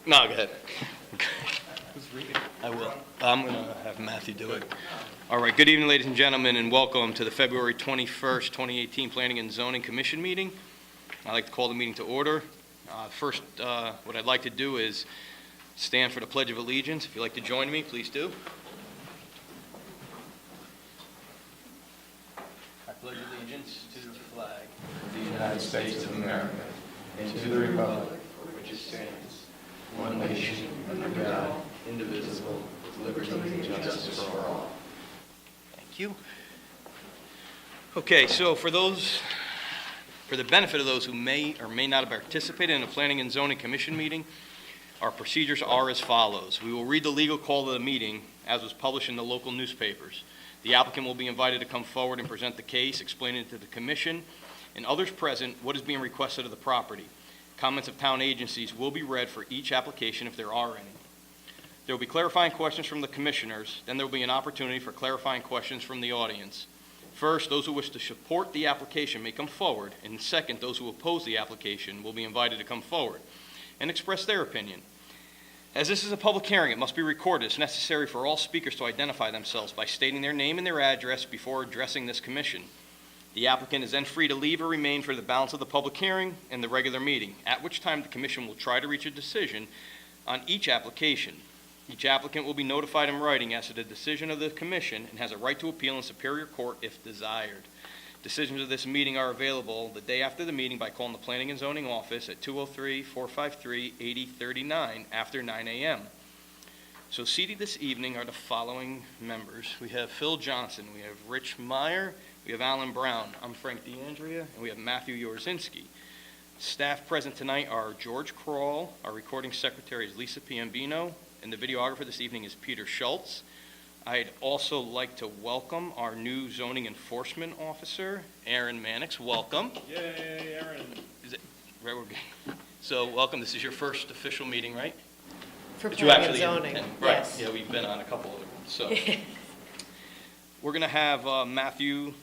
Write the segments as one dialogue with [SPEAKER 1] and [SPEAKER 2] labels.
[SPEAKER 1] No, go ahead. I will. I'm going to have Matthew do it. All right. Good evening, ladies and gentlemen, and welcome to the February 21st, 2018 Planning and Zoning Commission meeting. I'd like to call the meeting to order. First, what I'd like to do is stand for the Pledge of Allegiance. If you'd like to join me, please do. I pledge allegiance to the flag
[SPEAKER 2] of the United States of America and to the republic for which it stands, one nation, under God, indivisible, with liberty and justice for all.
[SPEAKER 1] Thank you. Okay, so for the benefit of those who may or may not have participated in a Planning and Zoning Commission meeting, our procedures are as follows. We will read the legal call to the meeting as was published in the local newspapers. The applicant will be invited to come forward and present the case, explaining to the commission and others present what is being requested of the property. Comments of town agencies will be read for each application if there are any. There will be clarifying questions from the commissioners, then there will be an opportunity for clarifying questions from the audience. First, those who wish to support the application may come forward, and second, those who oppose the application will be invited to come forward and express their opinion. As this is a public hearing, it must be recorded. It's necessary for all speakers to identify themselves by stating their name and their address before addressing this commission. The applicant is then free to leave or remain for the balance of the public hearing and the regular meeting, at which time the commission will try to reach a decision on each application. Each applicant will be notified in writing as to the decision of the commission and has a right to appeal in Superior Court if desired. Decisions of this meeting are available the day after the meeting by calling the Planning and Zoning Office at 203-453-8039 after 9 a.m. So seated this evening are the following members. We have Phil Johnson, we have Rich Meyer, we have Alan Brown, I'm Frank DeAndrea, and we have Matthew Yorzinski. Staff present tonight are George Kroll, our recording secretary is Lisa Piambino, and the videographer this evening is Peter Schultz. I'd also like to welcome our new zoning enforcement officer, Aaron Mannix. Welcome.
[SPEAKER 3] Yay, Aaron.
[SPEAKER 1] Is it right? So welcome. This is your first official meeting, right?
[SPEAKER 4] For
[SPEAKER 1] That you
[SPEAKER 4] planning and
[SPEAKER 1] actually
[SPEAKER 4] zoning,
[SPEAKER 1] right.
[SPEAKER 4] yes.
[SPEAKER 1] Yeah, we've been on a couple of them. So we're going to have Matthew,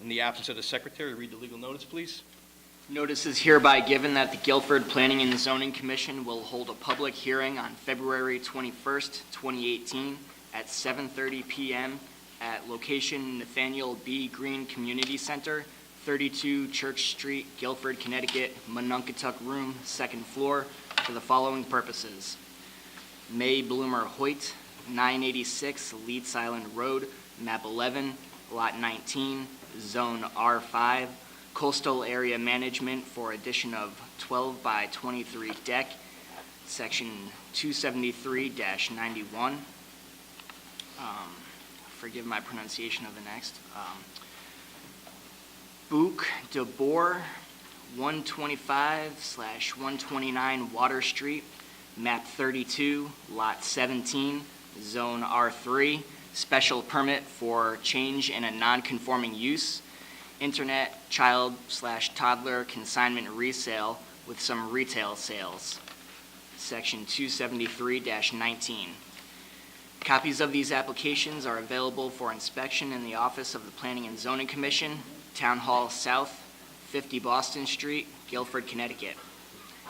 [SPEAKER 1] in the absence of the secretary, read the legal notice, please.
[SPEAKER 5] Notice is hereby given that the Guilford Planning and Zoning Commission will hold a public hearing on February 21st, 2018 at 7:30 p.m. at location Nathaniel B. Green Community Center, 32 Church Street, Guilford, Connecticut, Monunketuck Room, 2nd floor, for the following purposes. May Bloomer Hoyt, 986 Leeds Island Road, map 11, lot 19, zone R5, coastal area management for addition of 12 by 23 deck, section 273-91. Forgive my pronunciation of the next. Bouc de Boer, 125/129 Water Street, map 32, lot 17, zone R3, special permit for change in a non-conforming use, internet child/toddler consignment resale with some retail sales, section 273-19. Copies of these applications are available for inspection in the office of the Planning and Zoning Commission, Town Hall South, 50 Boston Street, Guilford, Connecticut.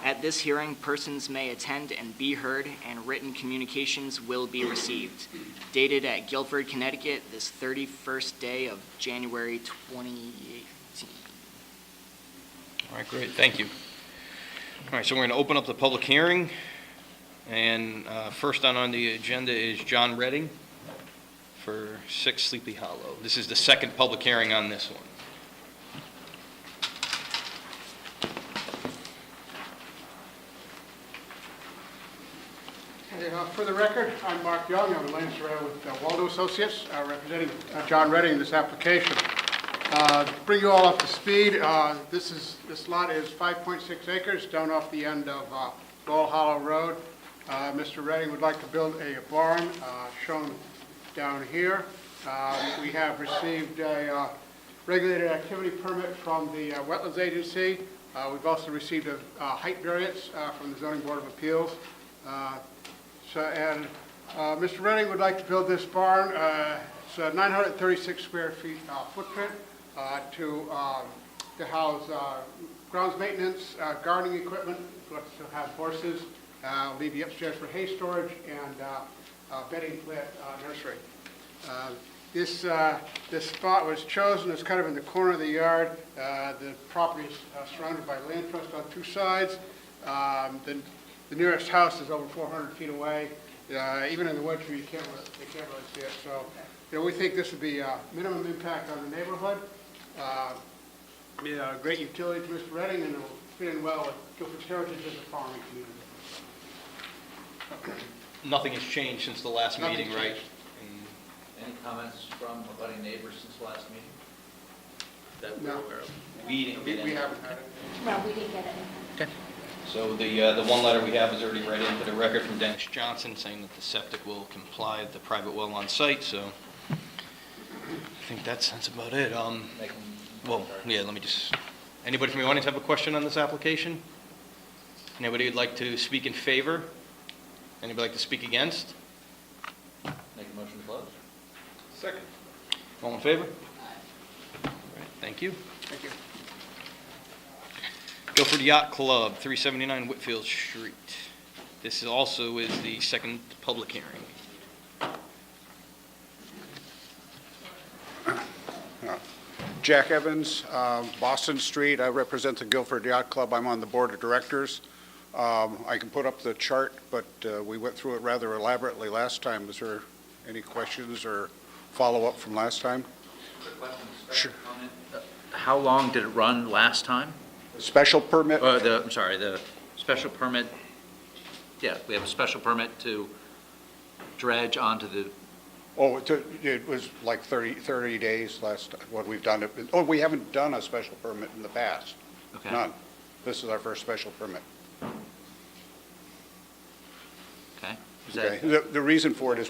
[SPEAKER 5] At this hearing, persons may attend and be heard, and written communications will be received. Dated at Guilford, Connecticut, this 31st day of January 2018.
[SPEAKER 1] All right, great. Thank you. All right, so we're going to open up the public hearing. And first on the agenda is John Redding for 6 Sleepy Hollow. This is the second public hearing on this one.
[SPEAKER 6] For the record, I'm Mark Young. I'm a land surveyor with Waldo Associates, representing John Redding in this application. To bring you all up to speed, this lot is 5.6 acres down off the end of Ball Hollow Road. Mr. Redding would like to build a barn shown down here. We have received a regulated activity permit from the Wetlands Agency. We've also received a height variance from the Zoning Board of Appeals. Mr. Redding would like to build this barn. It's a 936 square feet footprint to house grounds maintenance, gardening equipment, we'll have horses, leave the upstairs for hay storage, and bedding plant nursery. This spot was chosen as kind of in the corner of the yard. The property is surrounded by land trust on two sides. The nearest house is over 400 feet away. Even in the winter, they can't really see it. So, we think this would be a minimum impact on the neighborhood. Be a great utility to Mr. Redding, and it will fit in well with Guilford's heritage as a farming community. Okay.
[SPEAKER 1] Nothing has changed since the last
[SPEAKER 6] Nothing
[SPEAKER 1] meeting, right?
[SPEAKER 6] changed.
[SPEAKER 3] Any comments from abutting neighbors since last meeting? That we're
[SPEAKER 6] No.
[SPEAKER 3] aware of?
[SPEAKER 1] We didn't get
[SPEAKER 6] We
[SPEAKER 1] any.
[SPEAKER 6] haven't had it.
[SPEAKER 4] No, we didn't get it.
[SPEAKER 1] So the one letter we have is already read into the record from Dennis Johnson saying that the septic will comply with the private well on site, so I think that's about it.
[SPEAKER 3] Make 'em-
[SPEAKER 1] Well, yeah, let me just, anybody from the audience have a question on this application? Anybody would like to speak in favor? Anybody like to speak against?
[SPEAKER 3] Make a motion to close?
[SPEAKER 6] Second.
[SPEAKER 1] All in favor? All right, thank you.
[SPEAKER 6] Thank you.
[SPEAKER 1] Guilford Yacht Club, 379 Whitfield Street. This also is the second public hearing.
[SPEAKER 7] Jack Evans, Boston Street. I represent the Guilford Yacht Club. I'm on the board of directors. I can put up the chart, but we went through it rather elaborately last time. Is there any questions or follow-up from last time?
[SPEAKER 3] Quick question,
[SPEAKER 7] Sure.
[SPEAKER 3] comment. How long did it run last time?
[SPEAKER 7] Special permit?
[SPEAKER 3] I'm sorry, the special permit, yeah, we have a special permit to dredge onto the,
[SPEAKER 7] Oh, it was like 30 days last, what we've done. Oh, we haven't done a special permit in the past.
[SPEAKER 3] okay.
[SPEAKER 7] None. This is our first special permit.
[SPEAKER 3] Okay. Is
[SPEAKER 7] Okay.
[SPEAKER 3] that,
[SPEAKER 7] The reason for it is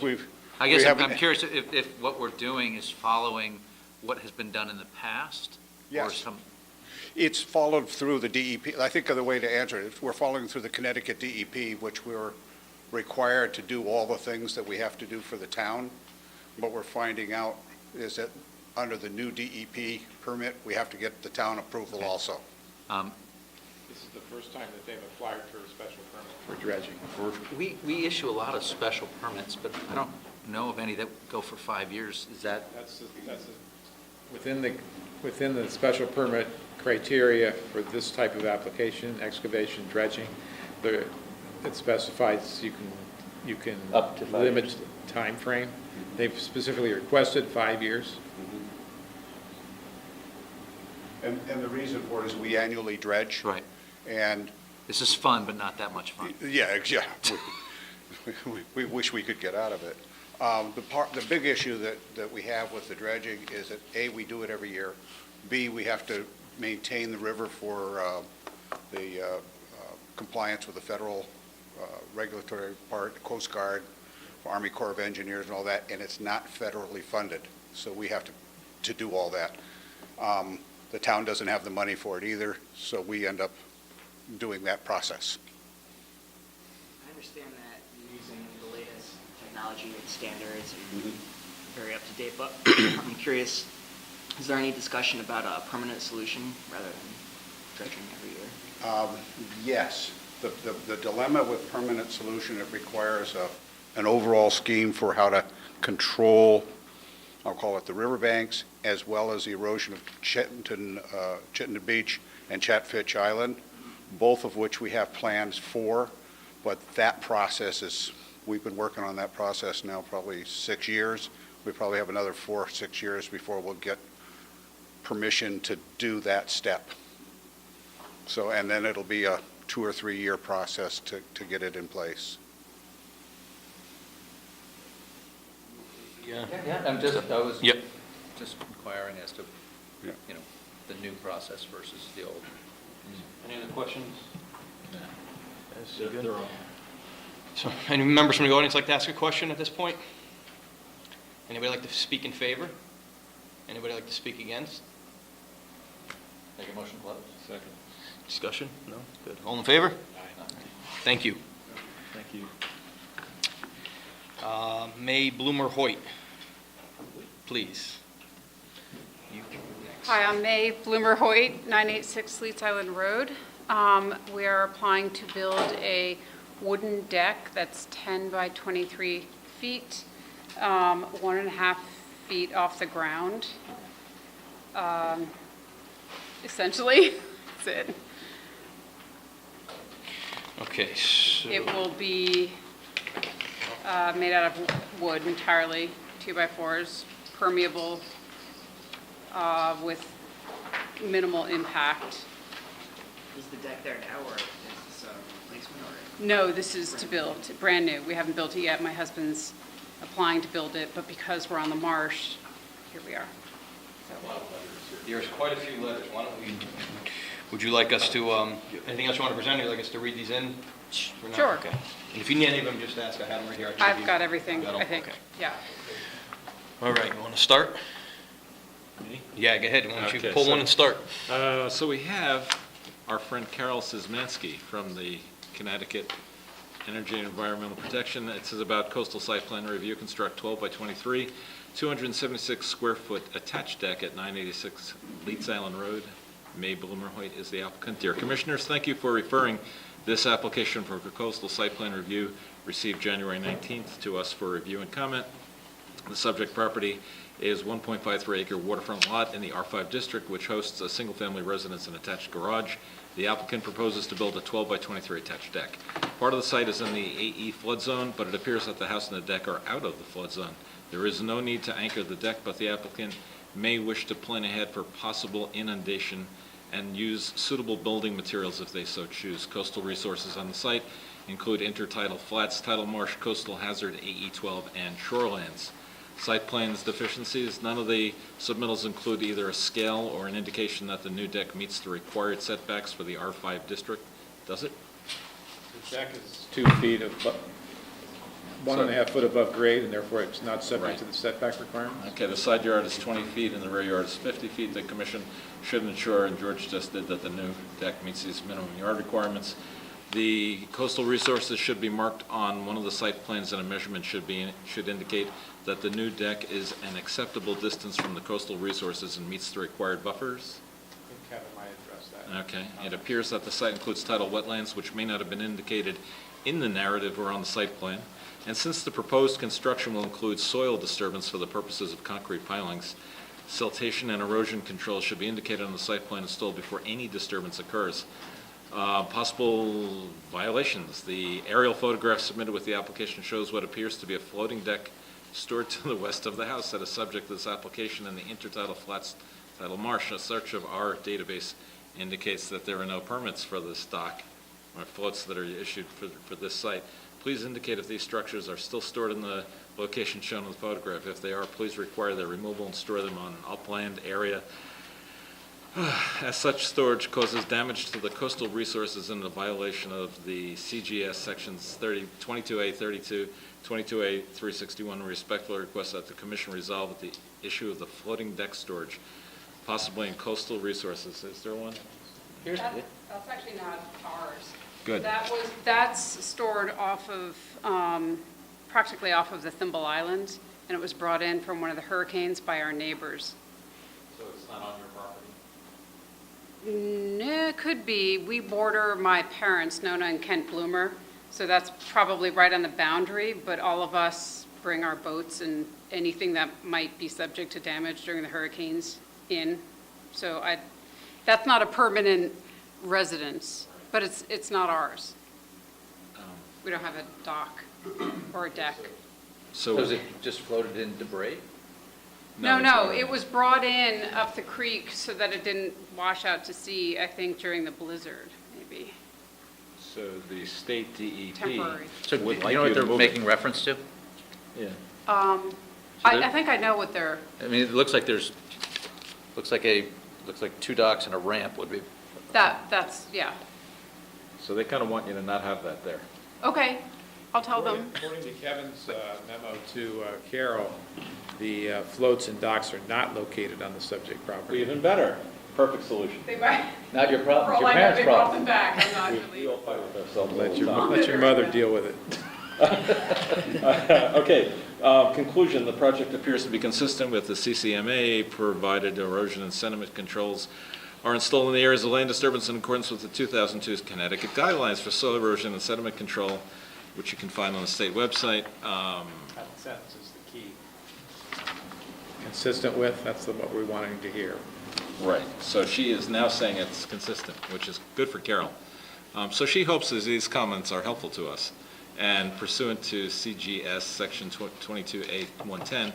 [SPEAKER 3] I guess
[SPEAKER 7] we
[SPEAKER 3] I'm
[SPEAKER 7] haven't-
[SPEAKER 3] curious if what we're doing is following what has been done in the past? Or
[SPEAKER 7] Yes.
[SPEAKER 3] some,
[SPEAKER 7] It's followed through the DEP. I think of the way to answer it is we're following through the Connecticut DEP, which we're required to do all the things that we have to do for the town. What we're finding out is that under the new DEP permit, we have to get the town approval
[SPEAKER 3] Okay.
[SPEAKER 7] also.
[SPEAKER 8] This is the first time that they've applied for a special permit for dredging.
[SPEAKER 3] we issue a lot of special permits, but I don't know of any that go for 5 years. Is that,
[SPEAKER 8] Within the special permit criteria for this type of application, excavation, dredging, it specifies you can
[SPEAKER 3] Up to 5
[SPEAKER 8] limit
[SPEAKER 3] years.
[SPEAKER 8] time frame. They've specifically requested 5 years.
[SPEAKER 7] And the reason for it is we annually dredge.
[SPEAKER 3] right,
[SPEAKER 7] And,
[SPEAKER 3] this is fun, but not that much fun.
[SPEAKER 7] yeah, we wish we could get out of it. The big issue that we have with the dredging is that, A, we do it every year. B, we have to maintain the river for the compliance with the federal regulatory part, Coast Guard, Army Corps of Engineers and all that, and it's not federally funded. So we have to do all that. The town doesn't have the money for it either, so we end up doing that process.
[SPEAKER 5] I understand that you're using the latest technology and standards, and very up to date, but I'm curious, is there any discussion about a permanent solution rather than dredging every year?
[SPEAKER 7] Yes. The dilemma with permanent solution, it requires an overall scheme for how to control, I'll call it the riverbanks, as well as the erosion of Chittenden Beach and Chatfish Island, both of which we have plans for, but that process is, we've been working on that process now probably 6 years. We probably have another 4 or 6 years before we'll get permission to do that step. So, and then it'll be a 2 or 3 year process to get it in place.
[SPEAKER 1] Yeah.
[SPEAKER 3] Yeah, I was
[SPEAKER 1] Yep.
[SPEAKER 3] just inquiring as to,
[SPEAKER 7] Yeah.
[SPEAKER 3] the new process versus the old.
[SPEAKER 1] Any other questions?
[SPEAKER 8] They're all-
[SPEAKER 1] So, any members from the audience like to ask a question at this point? Anybody like to speak in favor? Anybody like to speak against?
[SPEAKER 3] Make a motion to close?
[SPEAKER 8] Second.
[SPEAKER 1] Discussion? No? Good. All in favor? Thank you.
[SPEAKER 8] Thank you.
[SPEAKER 1] May Bloomer Hoyt, please. You next.
[SPEAKER 9] Hi, I'm Mae Bloomer-Hoyt, 986 Leeds Island Road. We are applying to build a wooden deck that's 10 by 23 feet, 1.5 feet off the ground. Essentially, that's it.
[SPEAKER 1] Okay, so,
[SPEAKER 9] It will be made out of wood entirely, 2x4s, permeable, with minimal impact.
[SPEAKER 5] Is the deck there now, or is this a replacement, or?
[SPEAKER 9] No, this is to build, brand new. We haven't built it yet. My husband's applying to build it, but because we're on the marsh, here we are. So,
[SPEAKER 1] there's quite a few letters. Why don't we, would you like us to, anything else you want to present? Would you like us to read these in? Or not?
[SPEAKER 9] Sure.
[SPEAKER 1] Okay. And if you need any of them, just ask. I have them right here. I can give
[SPEAKER 9] I've
[SPEAKER 1] you-
[SPEAKER 9] got everything,
[SPEAKER 1] Got 'em?
[SPEAKER 9] I think.
[SPEAKER 1] Okay.
[SPEAKER 9] Yeah.
[SPEAKER 1] All right, you want to start?
[SPEAKER 8] Me?
[SPEAKER 1] Yeah, go ahead. Why don't you
[SPEAKER 8] Okay,
[SPEAKER 1] pull
[SPEAKER 8] so-
[SPEAKER 1] one and start?
[SPEAKER 8] So we have our friend Carol Szymanski from the Connecticut Energy and Environmental Protection. It says about coastal site plan review, construct 12 by 23, 276 square foot attached deck at 986 Leeds Island Road. Mae Bloomer-Hoyt is the applicant. Dear Commissioners, thank you for referring this application for coastal site plan review received January 19th to us for review and comment. The subject property is 1.53 acre waterfront lot in the R5 district, which hosts a single-family residence and attached garage. The applicant proposes to build a 12 by 23 attached deck. Part of the site is in the AE flood zone, but it appears that the house and the deck are out of the flood zone. There is no need to anchor the deck, but the applicant may wish to plan ahead for possible inundation and use suitable building materials if they so choose. Coastal resources on the site include intertidal flats, tidal marsh, coastal hazard, AE12, and shorelands. Site plans deficiencies, none of the submittals include either a scale or an indication that the new deck meets the required setbacks for the R5 district. Does it?
[SPEAKER 10] The deck is 2 feet of, 1.5 foot above grade, and therefore it's not subject to the setback requirements?
[SPEAKER 8] Okay, the side yard is 20 feet and the rear yard is 50 feet. The commission should ensure, and George just did, that the new deck meets these minimum yard requirements. The coastal resources should be marked on one of the site plans, and a measurement should indicate that the new deck is an acceptable distance from the coastal resources and meets the required buffers.
[SPEAKER 10] I think Kevin might address that.
[SPEAKER 8] Okay, it appears that the site includes tidal wetlands, which may not have been indicated in the narrative or on the site plan. And since the proposed construction will include soil disturbance for the purposes of concrete pilings, siltation and erosion control should be indicated on the site plan installed before any disturbance occurs. Possible violations. The aerial photograph submitted with the application shows what appears to be a floating deck stored to the west of the house that is subject to this application in the intertidal flats tidal marsh. A search of our database indicates that there are no permits for this dock or floats that are issued for this site. Please indicate if these structures are still stored in the location shown in the photograph. If they are, please require their removal and store them on an upland area. As such storage causes damage to the coastal resources in a violation of the CGS sections 22A 32, 22A 361, respectfully request that the commission resolve the issue of the floating deck storage, possibly in coastal resources. Is there one?
[SPEAKER 9] That's actually not ours.
[SPEAKER 8] Good.
[SPEAKER 9] That's stored off of, practically off of the Thimble Island, and it was brought in from one of the hurricanes by our neighbors.
[SPEAKER 8] So it's not on your property?
[SPEAKER 9] No, it could be. We border my parents, Nona and Kent Bloomer, so that's probably right on the boundary, but all of us bring our boats and anything that might be subject to damage during the hurricanes in. So that's not a permanent residence, but it's not ours. We don't have a dock or a deck.
[SPEAKER 3] So is it just floated in debris?
[SPEAKER 9] No, it was brought in up the creek so that it didn't wash out to sea, I think, during the blizzard, maybe.
[SPEAKER 10] So the state DEP.
[SPEAKER 9] Temporary.
[SPEAKER 3] So
[SPEAKER 10] would
[SPEAKER 3] you
[SPEAKER 10] like
[SPEAKER 3] know what
[SPEAKER 10] you to
[SPEAKER 3] they're
[SPEAKER 10] move
[SPEAKER 3] making reference to?
[SPEAKER 10] Yeah.
[SPEAKER 9] I think I know what they're,
[SPEAKER 3] I mean, it looks like looks like 2 docks and a ramp would be,
[SPEAKER 9] that's, yeah.
[SPEAKER 10] So they kind of want you to not have that there.
[SPEAKER 9] Okay, I'll tell them.
[SPEAKER 10] According to Kevin's memo to Carol, the floats and docks are not located on the subject property.
[SPEAKER 8] Even better. Perfect solution.
[SPEAKER 9] They might,
[SPEAKER 3] not your
[SPEAKER 9] for
[SPEAKER 3] problem,
[SPEAKER 9] all
[SPEAKER 3] it's your
[SPEAKER 9] I know,
[SPEAKER 3] parents'
[SPEAKER 9] they brought
[SPEAKER 3] problem.
[SPEAKER 9] them back, I'm not
[SPEAKER 8] We
[SPEAKER 9] really.
[SPEAKER 8] all fight with ourselves all
[SPEAKER 10] Let
[SPEAKER 8] the time.
[SPEAKER 10] your mother deal with it.
[SPEAKER 8] Okay, Conclusion, the project appears to be consistent with the CCMA, provided erosion and sediment controls are installed in the areas of land disturbance in accordance with the 2002 Connecticut Guidelines for Soil Erosion and Sediment Control, which you can find on the state website.
[SPEAKER 10] That sentence is the key. Consistent with, that's what we're wanting to hear.
[SPEAKER 8] Right, so she is now saying it's consistent, which is good for Carol. So she hopes that these comments are helpful to us. And pursuant to CGS Section 22A-110,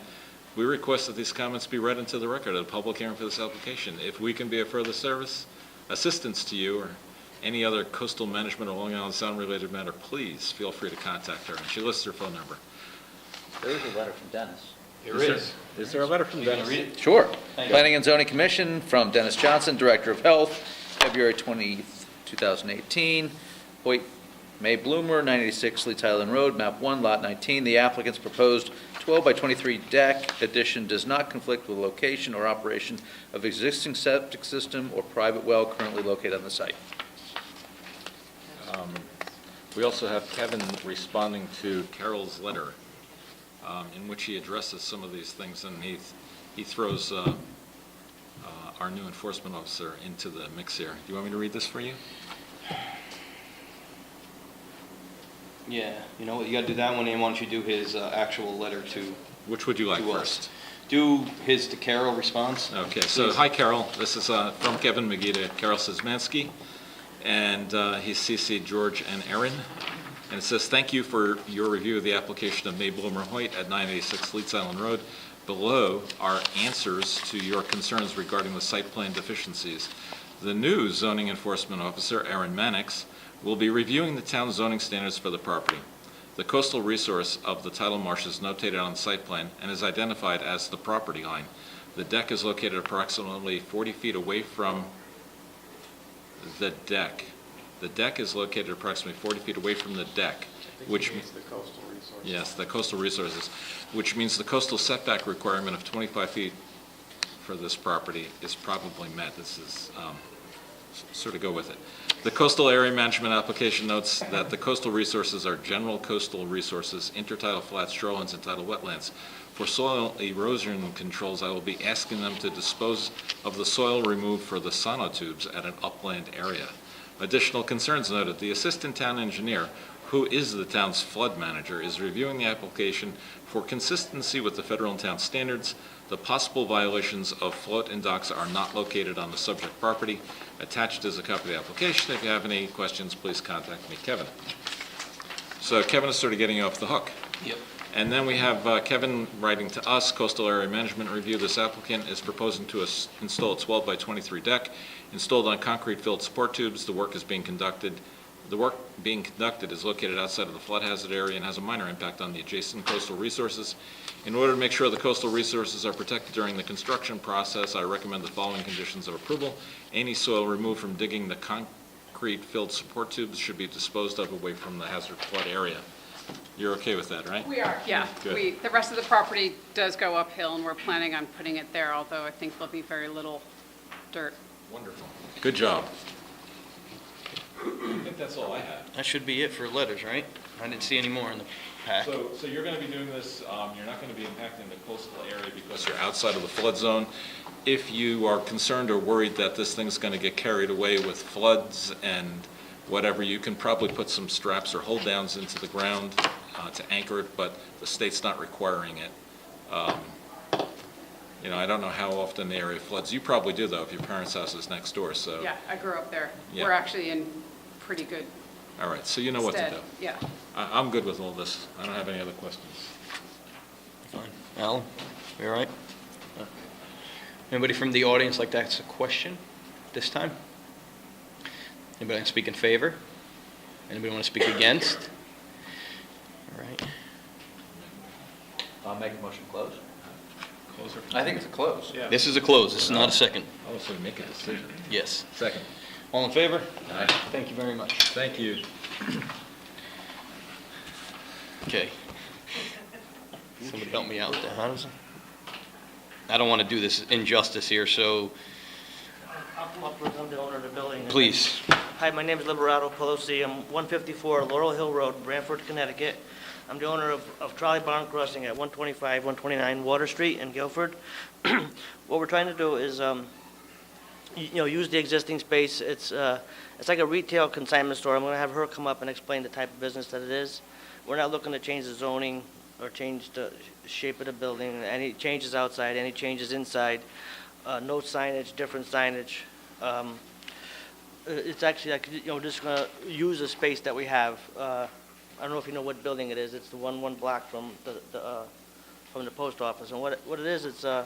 [SPEAKER 8] we request that these comments be read into the record at a public hearing for this application. If we can be of further assistance to you, or any other coastal management or Long Island Sound-related matter, please feel free to contact her. And she lists her phone number.
[SPEAKER 3] There is a letter from Dennis.
[SPEAKER 8] Is there a letter from Dennis?
[SPEAKER 1] Read it?
[SPEAKER 3] Sure.
[SPEAKER 1] Thank you.
[SPEAKER 3] Planning and Zoning Commission from Dennis Johnson, Director of Health, February 20th, 2018. Hoyt May Bloomer, 986 Leeds Island Road, map 1, lot 19. The applicant's proposed 12 by 23 deck addition does not conflict with the location or operation of existing septic system or private well currently located on the site.
[SPEAKER 8] We also have Kevin responding to Carol's letter, in which he addresses some of these things, and he throws our new enforcement officer into the mix here. Do you want me to read this for you?
[SPEAKER 1] Yeah, you know what, you gotta do that one, and why don't you do his actual letter to
[SPEAKER 8] Which would you like
[SPEAKER 1] to us?
[SPEAKER 8] first?
[SPEAKER 1] Do his to Carol response.
[SPEAKER 8] Okay, so, hi Carol, this is from Kevin McGee to Carol Szymanski, and he's CC'd George and Erin, and it says, thank you for your review of the application of May Bloomer Hoyt at 986 Leeds Island Road. Below are answers to your concerns regarding the site plan deficiencies. The new zoning enforcement officer, Erin Mannix, will be reviewing the town zoning standards for the property. The coastal resource of the tidal marsh is notated on the site plan and is identified as the property line. The deck is located approximately 40 feet away from the deck. The deck is located approximately 40 feet away from the deck, which
[SPEAKER 10] means the coastal resources.
[SPEAKER 8] Yes, the coastal resources, which means the coastal setback requirement of 25 feet for this property is probably met. This is, sort of go with it. The coastal area management application notes that the coastal resources are general coastal resources, intertidal flats, shorelines, and tidal wetlands. For soil erosion controls, I will be asking them to dispose of the soil removed for the sonotubes at an upland area. Additional concerns noted, the assistant town engineer, who is the town's flood manager, is reviewing the application for consistency with the federal and town standards. The possible violations of float and docks are not located on the subject property. Attached is a copy of the application. If you have any questions, please contact me, Kevin. So Kevin is sort of getting you off the hook.
[SPEAKER 1] Yep.
[SPEAKER 8] And then we have Kevin writing to us, Coastal Area Management Review. This applicant is proposing to install a 12 by 23 deck installed on concrete-filled support tubes. The work being conducted is located outside of the flood hazard area and has a minor impact on the adjacent coastal resources. In order to make sure the coastal resources are protected during the construction process, I recommend the following conditions of approval. Any soil removed from digging the concrete-filled support tubes should be disposed of away from the hazard flood area. You're okay with that, right?
[SPEAKER 9] We are, yeah.
[SPEAKER 8] Good.
[SPEAKER 9] The rest of the property does go uphill, and we're planning on putting it there, although I think there'll be very little dirt.
[SPEAKER 8] Wonderful. Good job. I think that's all I have.
[SPEAKER 1] That should be it for letters, right? I didn't see any more in the pack.
[SPEAKER 8] So you're going to be doing this, you're not going to be impacting the coastal area because you're outside of the flood zone. If you are concerned or worried that this thing's going to get carried away with floods and whatever, you can probably put some straps or hold downs into the ground to anchor it, but the state's not requiring it. You know, I don't know how often the area floods. You probably do, though, if your parents' house is next door, so.
[SPEAKER 9] Yeah, I grew up there.
[SPEAKER 8] Yeah.
[SPEAKER 9] We're actually in pretty good
[SPEAKER 8] All right, so you know what to
[SPEAKER 9] stead.
[SPEAKER 8] do.
[SPEAKER 9] Yeah.
[SPEAKER 8] I'm good with all this. I don't have any other questions.
[SPEAKER 1] Fine. Alan, you all right? Anybody from the audience like to ask a question this time? Anybody want to speak in favor? Anybody want to speak against? All right.
[SPEAKER 3] I'll make a motion to close.
[SPEAKER 8] Closer.
[SPEAKER 3] I think it's a close.
[SPEAKER 10] Yeah.
[SPEAKER 1] This is a close. This is not a second.
[SPEAKER 8] Oh, so we make a decision.
[SPEAKER 1] Yes.
[SPEAKER 8] Second.
[SPEAKER 1] All in favor?
[SPEAKER 8] Aye.
[SPEAKER 1] Thank you very much.
[SPEAKER 8] Thank you.
[SPEAKER 1] Okay. Somebody help me out there. How does it? I don't want to do this injustice here, so
[SPEAKER 11] I'll come up with the owner of the building.
[SPEAKER 1] please.
[SPEAKER 11] Hi, my name is Liberato Pelosi. I'm 154 Laurel Hill Road, Branford, Connecticut. I'm the owner of Trolley Barn Crossing at 125, 129 Water Street in Guilford. What we're trying to do is, use the existing space. It's like a retail consignment store. I'm going to have her come up and explain the type of business that it is. We're not looking to change the zoning or change the shape of the building, any changes outside, any changes inside, no signage, different signage. It's actually like, just going to use the space that we have. I don't know if you know what building it is. It's the one block from the post office. And what it is, it's a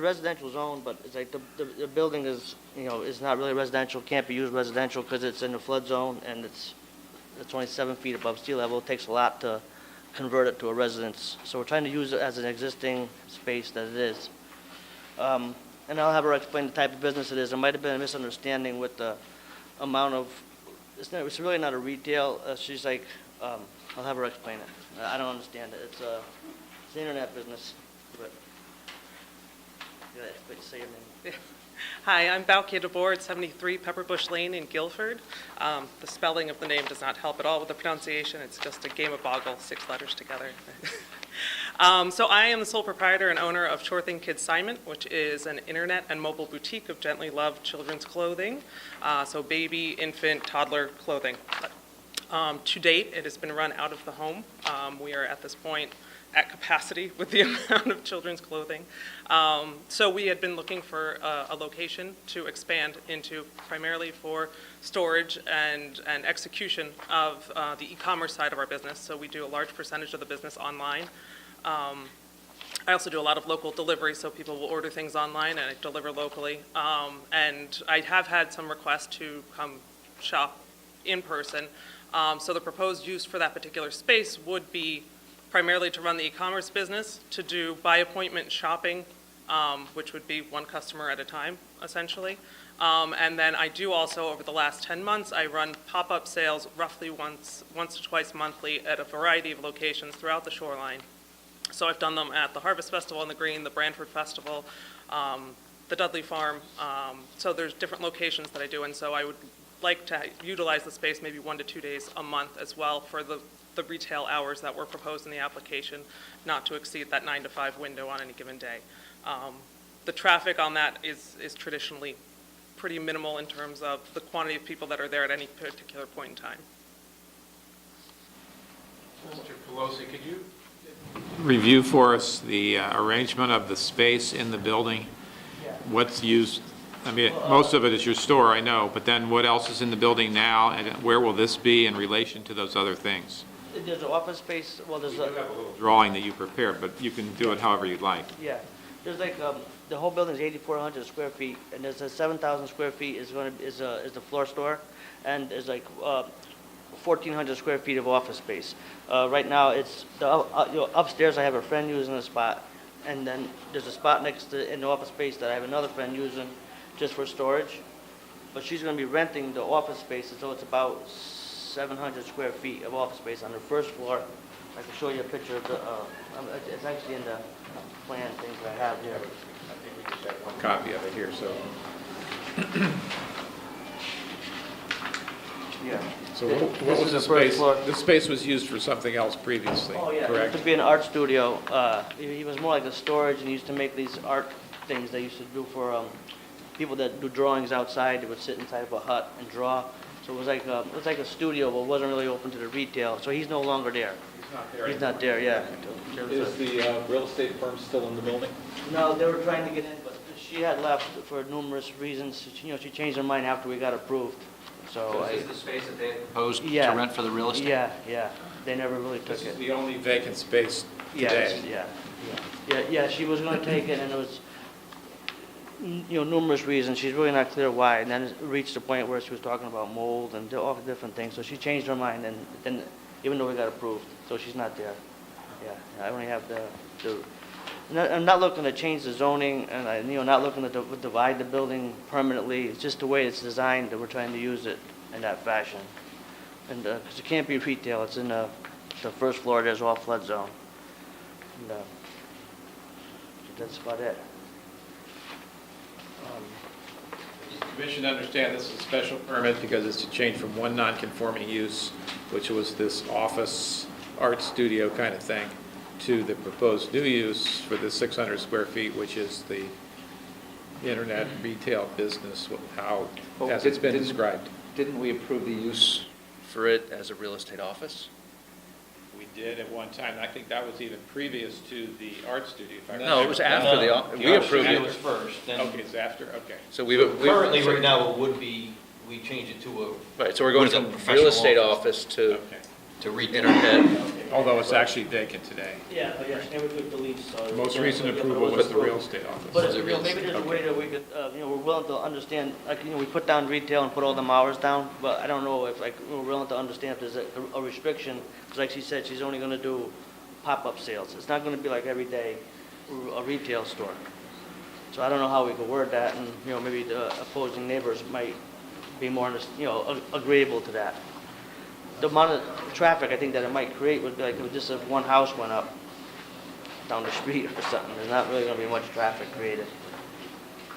[SPEAKER 11] residential zone, but it's like the building is, is not really residential, can't be used residential because it's in the flood zone and it's only 7 feet above sea level. It takes a lot to convert it to a residence. So we're trying to use it as an existing space that it is. And I'll have her explain the type of business it is. There might have been a misunderstanding with the amount of, it's really not a retail. She's like, I'll have her explain it. I don't understand it. It's an internet business. But, say your name.
[SPEAKER 12] Hi, I'm Balkia DeBoer at 73 Pepperbush Lane in Guilford. The spelling of the name does not help at all with the pronunciation. It's just a game of boggle, 6 letters together. So I am the sole proprietor and owner of Sure Thing Kidsignment, which is an internet and mobile boutique of gently loved children's clothing, so baby, infant, toddler clothing. To date, it has been run out of the home. We are at this point at capacity with the amount of children's clothing. So we had been looking for a location to expand into, primarily for storage and execution of the e-commerce side of our business. So we do a large percentage of the business online. I also do a lot of local delivery, so people will order things online and I deliver locally. And I have had some requests to come shop in person. So the proposed use for that particular space would be primarily to run the e-commerce business, to do by appointment shopping, which would be one customer at a time, essentially. And then I do also, over the last 10 months, I run pop-up sales roughly once to twice monthly at a variety of locations throughout the shoreline. So I've done them at the Harvest Festival on the Green, the Branford Festival, the Dudley Farm. So there's different locations that I do, and so I would like to utilize the space maybe 1 to 2 days a month as well for the retail hours that were proposed in the application, not to exceed that 9 to 5 window on any given day. The traffic on that is traditionally pretty minimal in terms of the quantity of people that are there at any particular point in time.
[SPEAKER 10] Mr. Pelosi, could you review for us the arrangement of the space in the building? What's used? I mean, most of it is your store, I know, but then what else is in the building now, and where will this be in relation to those other things?
[SPEAKER 11] There's an office space, well, there's
[SPEAKER 10] You have a little drawing that you prepared, but you can do it however you'd like.
[SPEAKER 11] yeah. There's like, the whole building is 8,400 square feet, and there's a 7,000 square feet is the floor store, and there's like 1,400 square feet of office space. Right now, it's upstairs. I have a friend using a spot, and then there's a spot next to in the office space that I have another friend using just for storage. But she's going to be renting the office space, so it's about 700 square feet of office space on the first floor. I can show you a picture of the. It's actually in the plan things I have here.
[SPEAKER 10] I think we just have one copy of it here, so.
[SPEAKER 11] Yeah.
[SPEAKER 10] So
[SPEAKER 11] This
[SPEAKER 10] what was
[SPEAKER 11] is
[SPEAKER 10] the
[SPEAKER 11] the first
[SPEAKER 10] space?
[SPEAKER 11] floor.
[SPEAKER 10] The space was used for something else previously,
[SPEAKER 11] Oh, yeah, it
[SPEAKER 10] correct?
[SPEAKER 11] used to be an art studio. He was more like a storage, and he used to make these art things they used to do for people that do drawings outside. They would sit inside of a hut and draw. So it was like a studio, but it wasn't really open to the retail. So he's no longer there.
[SPEAKER 10] He's not there.
[SPEAKER 11] He's not there, yeah.
[SPEAKER 8] Is the real estate firm still in the building?
[SPEAKER 11] No, they were trying to get in, but she had left for numerous reasons. She changed her mind after we got approved. So
[SPEAKER 3] Is this the space that they had proposed to
[SPEAKER 11] Yeah.
[SPEAKER 3] rent for the real estate?
[SPEAKER 11] Yeah. They never really took
[SPEAKER 10] This is
[SPEAKER 11] it.
[SPEAKER 10] the only vacant space
[SPEAKER 11] Yes,
[SPEAKER 10] today.
[SPEAKER 11] yeah, she was gonna take it, and it was, numerous reasons, she's really not clear why, and then it reached the point where she was talking about mold and all different things, so she changed her mind, and then, even though we got approved, so she's not there. Yeah, I only have I'm not looking to change the zoning, and not looking to divide the building permanently, it's just the way it's designed that we're trying to use it in that fashion. And, because it can't be retail, it's in the first floor, there's all flood zone. And, that's about it.
[SPEAKER 10] Commission to understand this is a special permit because it's a change from one non-conforming use, which was this office, art studio kind of thing, to the proposed new use for the 600 square feet, which is the internet retail business, how, as it's been described.
[SPEAKER 3] Didn't we approve the use for it as a real estate office?
[SPEAKER 10] We did at one time, and I think that was even previous to the art studio, if I remember.
[SPEAKER 3] No, it was after we
[SPEAKER 1] The art
[SPEAKER 3] approved
[SPEAKER 1] studio
[SPEAKER 3] it.
[SPEAKER 1] was first, then
[SPEAKER 10] Okay, it's after, okay.
[SPEAKER 3] So we've.
[SPEAKER 1] currently, right now, it would be, we changed it to
[SPEAKER 3] Right, so we're going
[SPEAKER 1] was a
[SPEAKER 3] from
[SPEAKER 1] professional
[SPEAKER 3] real estate office to
[SPEAKER 10] Okay.
[SPEAKER 1] to retail.
[SPEAKER 3] internet.
[SPEAKER 10] Although it's actually vacant today.
[SPEAKER 11] Yeah, but yes, and we took the lease, so.
[SPEAKER 10] The most recent approval was the real estate
[SPEAKER 11] But,
[SPEAKER 10] office.
[SPEAKER 11] you know, maybe there's a way that we could, we're willing to understand, like, we put down retail and put all them hours down, but I don't know if, like, we're willing to understand if there's a restriction, because like she said, she's only gonna do pop-up sales. It's not gonna be like every day a retail store. So I don't know how we could word that, and, maybe the opposing neighbors might be more, agreeable to that. The amount of traffic I think that it might create would be like, just if one house went up down the street or something, there's not really gonna be much traffic created.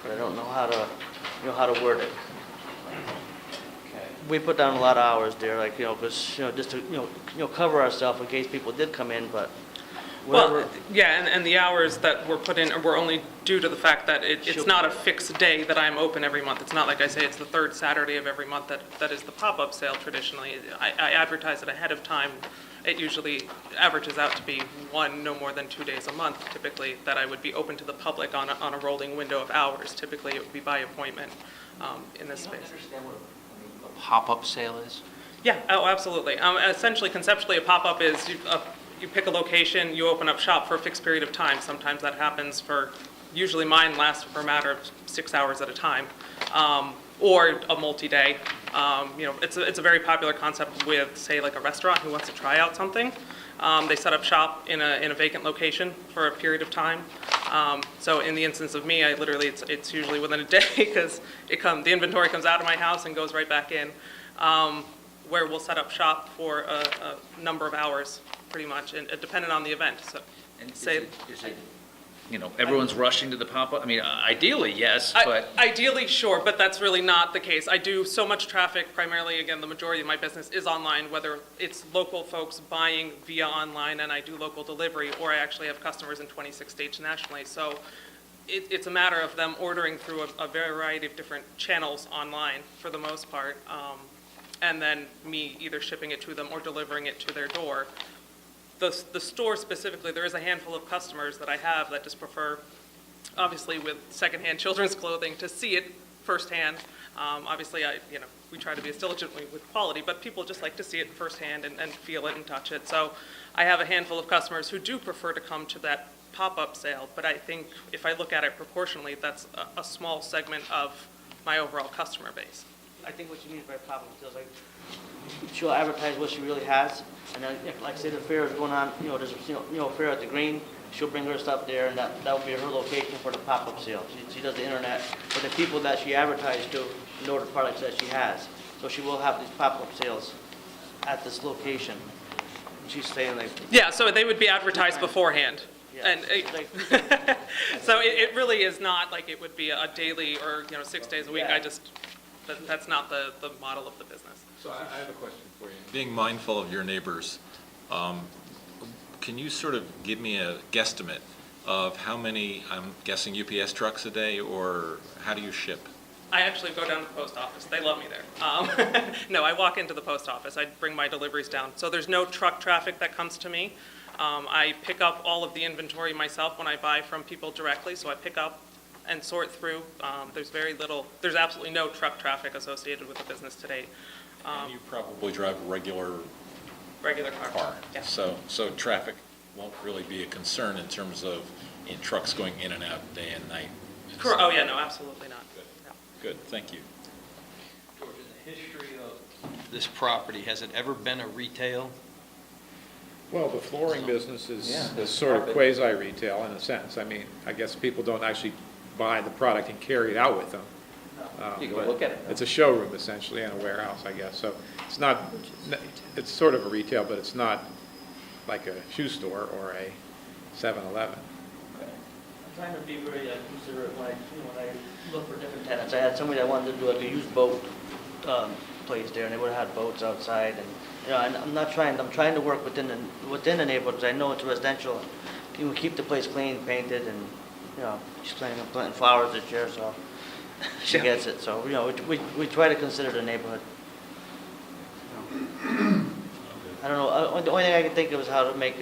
[SPEAKER 11] But I don't know how to word it. We put down a lot of hours there, like, because, just to, cover ourselves in case people did come in, but whatever.
[SPEAKER 12] Well, yeah, and the hours that were put in were only due to the fact that it's not a fixed day that I'm open every month. It's not like I say it's the third Saturday of every month that is the pop-up sale traditionally. I advertise it ahead of time. It usually averages out to be no more than 2 days a month typically, that I would be open to the public on a rolling window of hours. Typically, it would be by appointment in this space.
[SPEAKER 3] Understand what a pop-up sale is?
[SPEAKER 12] Yeah, oh, absolutely. Essentially, conceptually, a pop-up is you pick a location, you open up shop for a fixed period of time. Sometimes that happens usually mine lasts for a matter of 6 hours at a time, or a multi-day. It's a very popular concept with, say, like a restaurant who wants to try out something. They set up shop in a vacant location for a period of time. So in the instance of me, it's usually within a day because the inventory comes out of my house and goes right back in, where we'll set up shop for a number of hours, pretty much, and depending on the event. So,
[SPEAKER 3] And is it, everyone's rushing to the pop-up? I mean, ideally, yes, but.
[SPEAKER 12] Ideally, sure, but that's really not the case. I do so much traffic, primarily, again, the majority of my business is online, whether it's local folks buying via online and I do local delivery, or I actually have customers in 26 states nationally. So it's a matter of them ordering through a variety of different channels online, for the most part, and then me either shipping it to them or delivering it to their door. The store specifically, there is a handful of customers that I have that just prefer, obviously with secondhand children's clothing, to see it firsthand. Obviously, we try to be as diligent with quality, but people just like to see it firsthand and feel it and touch it. So I have a handful of customers who do prefer to come to that pop-up sale, but I think if I look at it proportionally, that's a small segment of my overall customer base.
[SPEAKER 11] I think what she means by pop-up sales, like, she'll advertise what she really has, and then, if, like, say the fair is going on, there's a fair at the Green, she'll bring her stuff there, and that will be her location for the pop-up sale. She does the internet, but the people that she advertised to know the products that she has. So she will have these pop-up sales at this location. And she's saying, like.
[SPEAKER 12] Yeah, so they would be advertised beforehand.
[SPEAKER 11] Yeah,
[SPEAKER 12] And
[SPEAKER 11] like,
[SPEAKER 12] so it really is not like it would be a daily or, 6 days a week.
[SPEAKER 11] Yeah.
[SPEAKER 12] That's not the model of the business.
[SPEAKER 8] So I have a question for you. Being mindful of your neighbors, can you sort of give me a guesstimate of how many, I'm guessing UPS trucks a day, or how do you ship?
[SPEAKER 12] I actually go down to the post office. They love me there. No, I walk into the post office. I bring my deliveries down. So there's no truck traffic that comes to me. I pick up all of the inventory myself when I buy from people directly. So I pick up and sort through. There's absolutely no truck traffic associated with the business today.
[SPEAKER 8] And you probably drive a regular
[SPEAKER 12] Regular car. Yeah.
[SPEAKER 8] So traffic won't really be a concern in terms of trucks going in and out day and night?
[SPEAKER 12] Correct. Oh, yeah, no, absolutely not. No.
[SPEAKER 8] Good, thank you.
[SPEAKER 1] George, in the history of this property, has it ever been a retail?
[SPEAKER 10] Well, the flooring business is
[SPEAKER 3] Yeah.
[SPEAKER 10] sort of quasi-retail in a sense. I mean, I guess people don't actually buy the product and carry it out with them.
[SPEAKER 3] You go
[SPEAKER 10] But
[SPEAKER 3] look at it.
[SPEAKER 10] It's a showroom essentially and a warehouse, I guess. So it's not, it's sort of a retail, but it's not like a shoe store or a 7-Eleven.
[SPEAKER 11] trying to be very considerate when I look for different tenants. I had somebody that wanted to do like a used boat place there, and they would have had boats outside, and, and I'm trying to work within the neighborhood, because I know it's residential. You know, keep the place clean, painted, and, she's planting flowers this year, so she gets it. So, we try to consider the neighborhood. I don't know, the only thing I can think of is how to make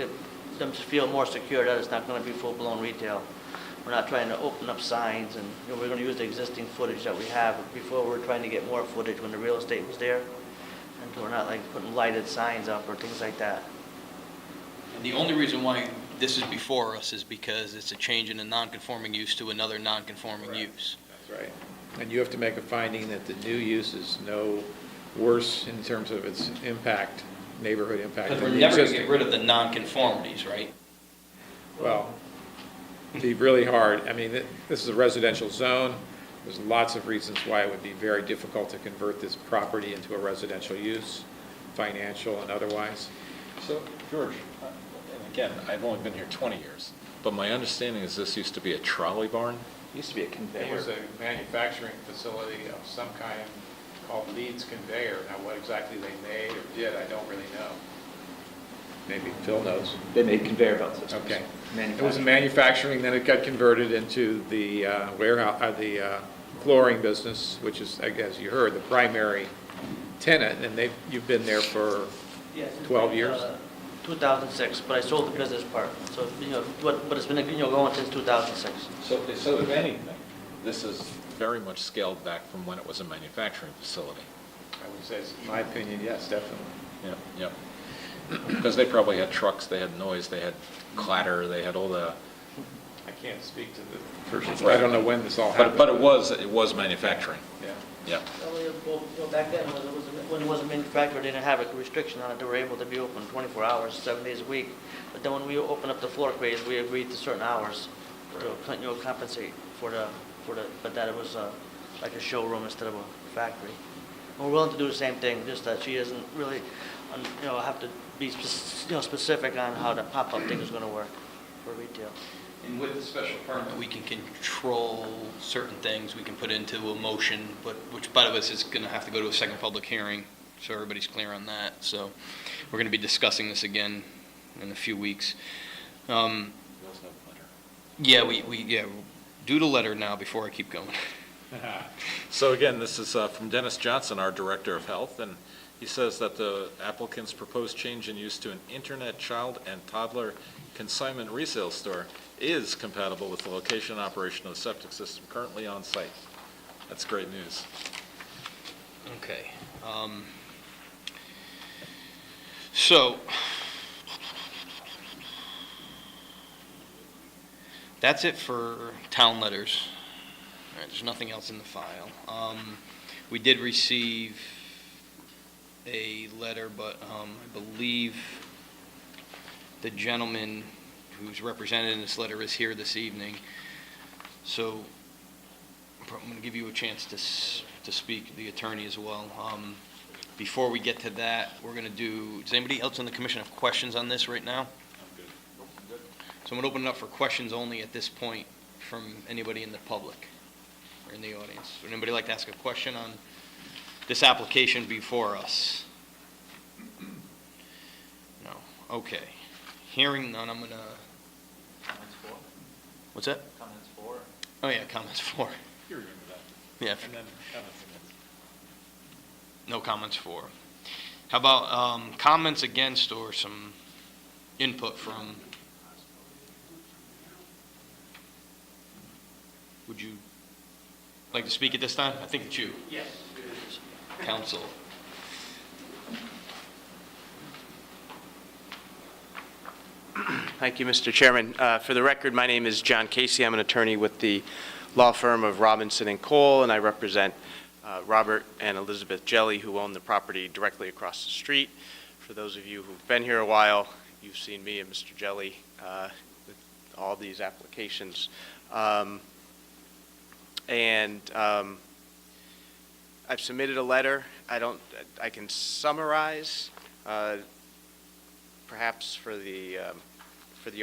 [SPEAKER 11] them feel more secure, that it's not going to be full-blown retail. We're not trying to open up signs, and we're going to use the existing footage that we have. Before, we were trying to get more footage when the real estate was there, and we're not like putting lighted signs up or things like that.
[SPEAKER 1] And the only reason why this is before us is because it's a change in a non-conforming use to another non-conforming use.
[SPEAKER 10] That's right. And you have to make a finding that the new use is no worse in terms of its impact, neighborhood impact.
[SPEAKER 1] Because
[SPEAKER 10] than
[SPEAKER 1] we're
[SPEAKER 10] the
[SPEAKER 1] never going to
[SPEAKER 10] existing.
[SPEAKER 1] get rid of the non-conformities, right?
[SPEAKER 10] Well, it'd be really hard. I mean, this is a residential zone. There's lots of reasons why it would be very difficult to convert this property into a residential use, financial and otherwise.
[SPEAKER 8] So, George, and again, I've only been here 20 years, but my understanding is this used to be a trolley barn?
[SPEAKER 3] Used to be a
[SPEAKER 10] It
[SPEAKER 3] conveyor.
[SPEAKER 10] was a manufacturing facility of some kind called Leeds Conveyor. Now, what exactly they made or did, I don't really know. Maybe Phil knows.
[SPEAKER 3] They made conveyor belt systems.
[SPEAKER 10] Okay. It was manufacturing, then it got converted into the warehouse, the flooring business, which is, as you heard, the primary tenant, and you've been there for
[SPEAKER 11] Yes.
[SPEAKER 10] 12 years?
[SPEAKER 11] 2006, but I sold the business part. So, but it's been, going since 2006.
[SPEAKER 8] So if anything, this is very much scaled back from when it was a manufacturing facility.
[SPEAKER 10] I would say, in my opinion, yes, definitely.
[SPEAKER 8] Yep. Because they probably had trucks, they had noise, they had clatter, they had all the,
[SPEAKER 10] I can't speak to the person, I don't know when this all happened.
[SPEAKER 8] but it was manufacturing.
[SPEAKER 10] Yeah.
[SPEAKER 8] Yeah.
[SPEAKER 11] Well, back then, when it wasn't manufactured, they didn't have a restriction on it. They were able to be open 24 hours, 7 days a week. But then when we opened up the floor craze, we agreed to certain hours to compensate but that it was like a showroom instead of a factory. And we're willing to do the same thing, just that she doesn't really, have to be specific on how the pop-up thing is going to work for retail.
[SPEAKER 1] And with the special permit, we can control certain things, we can put into a motion, but which, by the way, is going to have to go to a second public hearing, so everybody's clear on that. So we're going to be discussing this again in a few weeks. Yeah, we do the letter now before I keep going.
[SPEAKER 8] So again, this is from Dennis Johnson, our Director of Health, and he says that the applicant's proposed change in use to an internet child and toddler consignment resale store is compatible with the location and operation of the septic system currently on site. That's great news.
[SPEAKER 1] Okay. So, that's it for town letters. All right, there's nothing else in the file. We did receive a letter, but I believe the gentleman who's represented in this letter is here this evening. So I'm going to give you a chance to speak, the attorney as well. Before we get to that, we're going to does anybody else on the commission have questions on this right now? So I'm going to open it up for questions only at this point from anybody in the public or in the audience. Would anybody like to ask a question on this application before us? No. Okay. Hearing none, I'm going to...
[SPEAKER 3] Comments for?
[SPEAKER 1] What's that?
[SPEAKER 3] Comments for?
[SPEAKER 1] Oh, yeah, comments for.
[SPEAKER 8] You remember that.
[SPEAKER 1] Yeah.
[SPEAKER 8] And then comments against.
[SPEAKER 1] No comments for. How about comments against or some input from? Would you like to speak at this time? I think it's you.
[SPEAKER 11] Yes.
[SPEAKER 1] Counsel.
[SPEAKER 13] Thank you, Mr. Chairman. For the record, my name is John Casey. I'm an attorney with the law firm of Robinson and Cole, and I represent Robert and Elizabeth Jelly, who own the property directly across the street. For those of you who've been here a while, you've seen me and Mr. Jelly with all these applications. I've submitted a letter. I can summarize, perhaps for the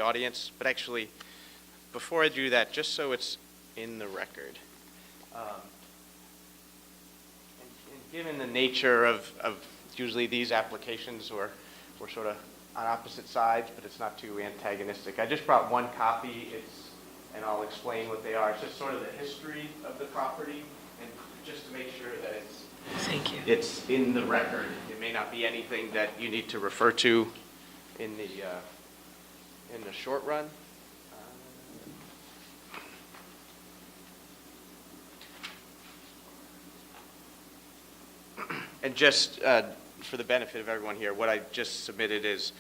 [SPEAKER 13] audience, but actually, before I do that, just so it's in the record, and given the nature of usually these applications, we're sort of on opposite sides, but it's not too antagonistic. I just brought one copy, and I'll explain what they are. It's just sort of the history of the property, and just to make sure that it's in the record. It may not be anything that you need to refer to in the short run. And just for the benefit of everyone here, what I just submitted is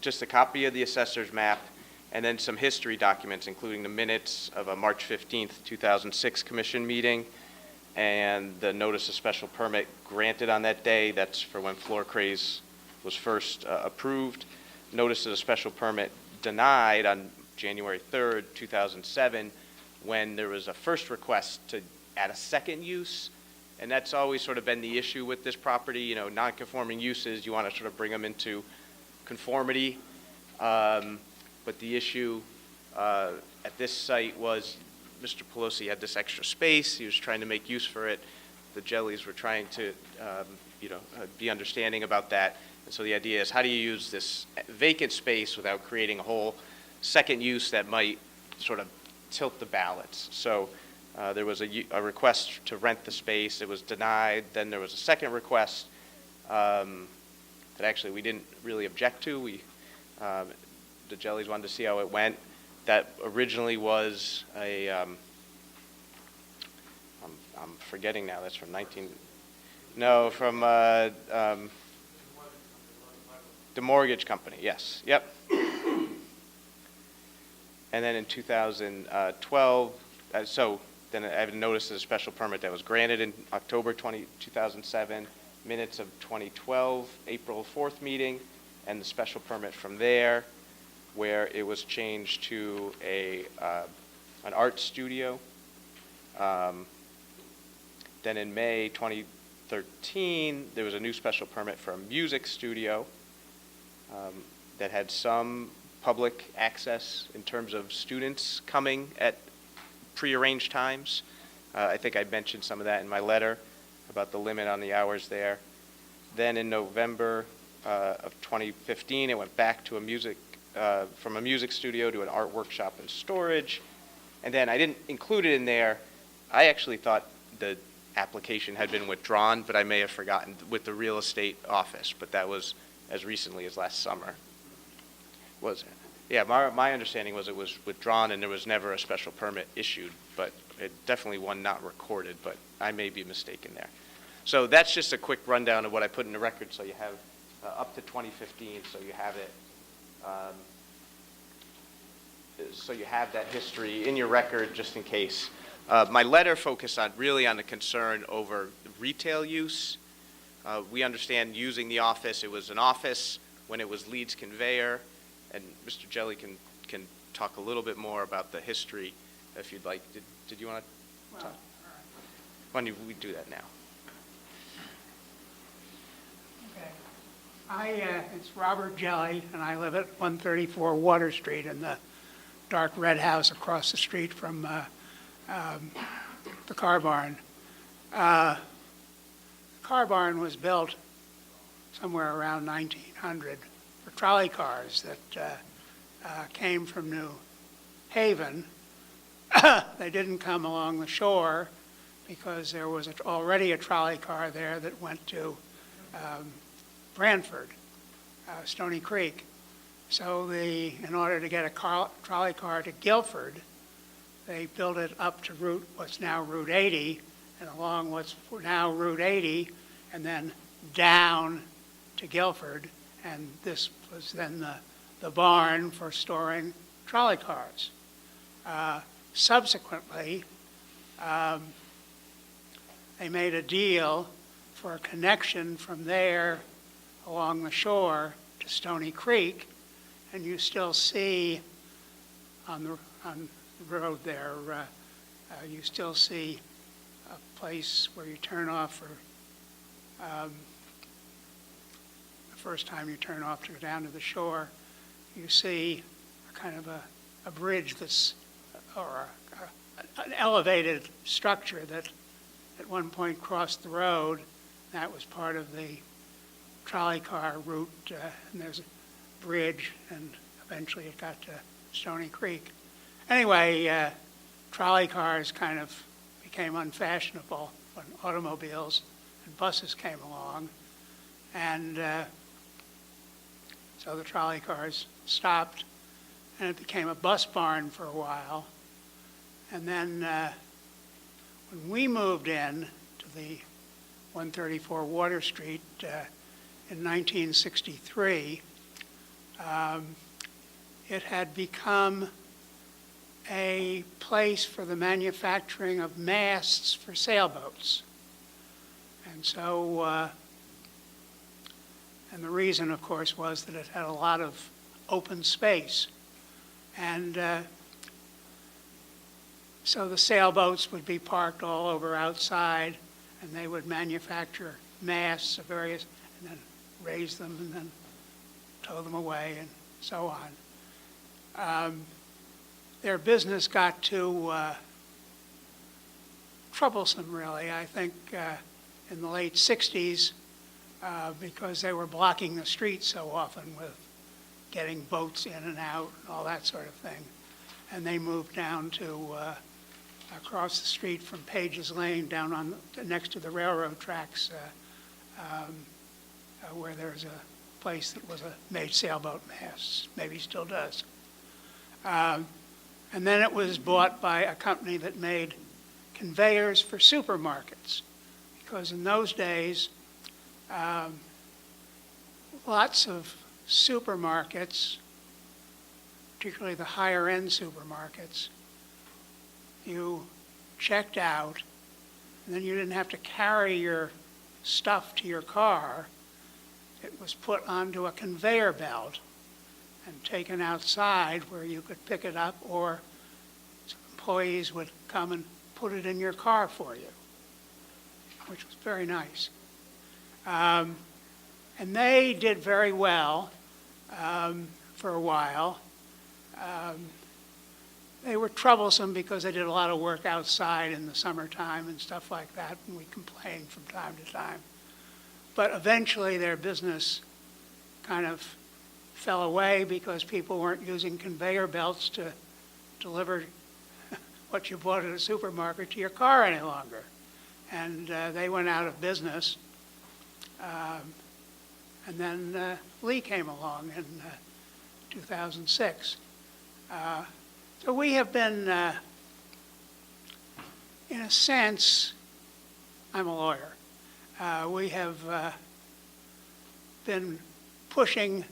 [SPEAKER 13] just a copy of the assessor's map and then some history documents, including the minutes of a March 15th, 2006 commission meeting and the notice of special permit granted on that day. That's for when floor craze was first approved. Notice of a special permit denied on January 3rd, 2007, when there was a first request to add a second use. And that's always sort of been the issue with this property. You know, non-conforming uses, you want to sort of bring them into conformity. But the issue at this site was Mr. Pelosi had this extra space. He was trying to make use for it. The Jellies were trying to, be understanding about that. And so the idea is, how do you use this vacant space without creating a whole second use that might sort of tilt the balance? So there was a request to rent the space. It was denied. Then there was a second request that actually we didn't really object to. The Jellies wanted to see how it went. That originally was I'm forgetting now. That's from the mortgage company. Yes. Yep. And then in 2012, then I have noticed a special permit that was granted in October 2007, minutes of 2012, April 4th meeting, and the special permit from there, where it was changed to an art studio. Then in May 2013, there was a new special permit for a music studio that had some public access in terms of students coming at prearranged times. I think I mentioned some of that in my letter about the limit on the hours there. Then in November of 2015, it went back to from a music studio to an art workshop and storage. And then I didn't include it in there. I actually thought the application had been withdrawn, but I may have forgotten with the real estate office, but that was as recently as last summer. Was it? Yeah, my understanding was it was withdrawn and there was never a special permit issued, but it definitely one not recorded, but I may be mistaken there. So that's just a quick rundown of what I put in the record, so you have up to 2015, so you have it. So you have that history in your record just in case. My letter focused really on the concern over retail use. We understand using the office. It was an office when it was Leeds Conveyor, and Mr. Jelly can talk a little bit more about the history if you'd like. Did you want to talk? Why don't we do that now?
[SPEAKER 14] It's Robert Jelly, and I live at 134 Water Street in the dark red house across the street from the car barn. The car barn was built somewhere around 1900 for trolley cars that came from New Haven. They didn't come along the shore because there was already a trolley car there that went to Branford, Stony Creek. So in order to get a trolley car to Guilford, they built it up to what's now Route 80, and along what's now Route 80, and then down to Guilford, and this was then the barn for storing trolley cars. Subsequently, they made a deal for a connection from there along the shore to Stony Creek, and you still see on the road there, you still see a place where you turn off for the first time you turn off to go down to the shore. You see a kind of a a bridge or an elevated structure that at one point crossed the road. That was part of the trolley car route, and there's a bridge, and eventually it got to Stony Creek. Anyway, trolley cars kind of became unfashionable when automobiles and buses came along, and so the trolley cars stopped, and it became a bus barn for a while. And then when we moved in to the 134 Water Street in 1963, it had become a place for the manufacturing of masts for sailboats. And so, and the reason, of course, was that it had a lot of open space. And so the sailboats would be parked all over outside, and they would manufacture masts of various, and then raise them and then tow them away and so on. Their business got too troublesome, really, I think, in the late 60s, because they were blocking the streets so often with getting boats in and out and all that sort of thing. And they moved down to across the street from Page's Lane, down on next to the railroad tracks, where there's a place that made sailboat masts, maybe still does. And then it was bought by a company that made conveyors for supermarkets, because in those days, lots of supermarkets, particularly the higher end supermarkets, you checked out, and then you didn't have to carry your stuff to your car. It was put onto a conveyor belt and taken outside where you could pick it up, or employees would come and put it in your car for you, which was very nice. And they did very well for a while. They were troublesome because they did a lot of work outside in the summertime and stuff like that, and we complained from time to time. But eventually their business kind of fell away because people weren't using conveyor belts to deliver what you bought at a supermarket to your car any longer. And they went out of business. And then Lee came along in 2006. So we have been, in a sense, I'm a lawyer, we have been pushing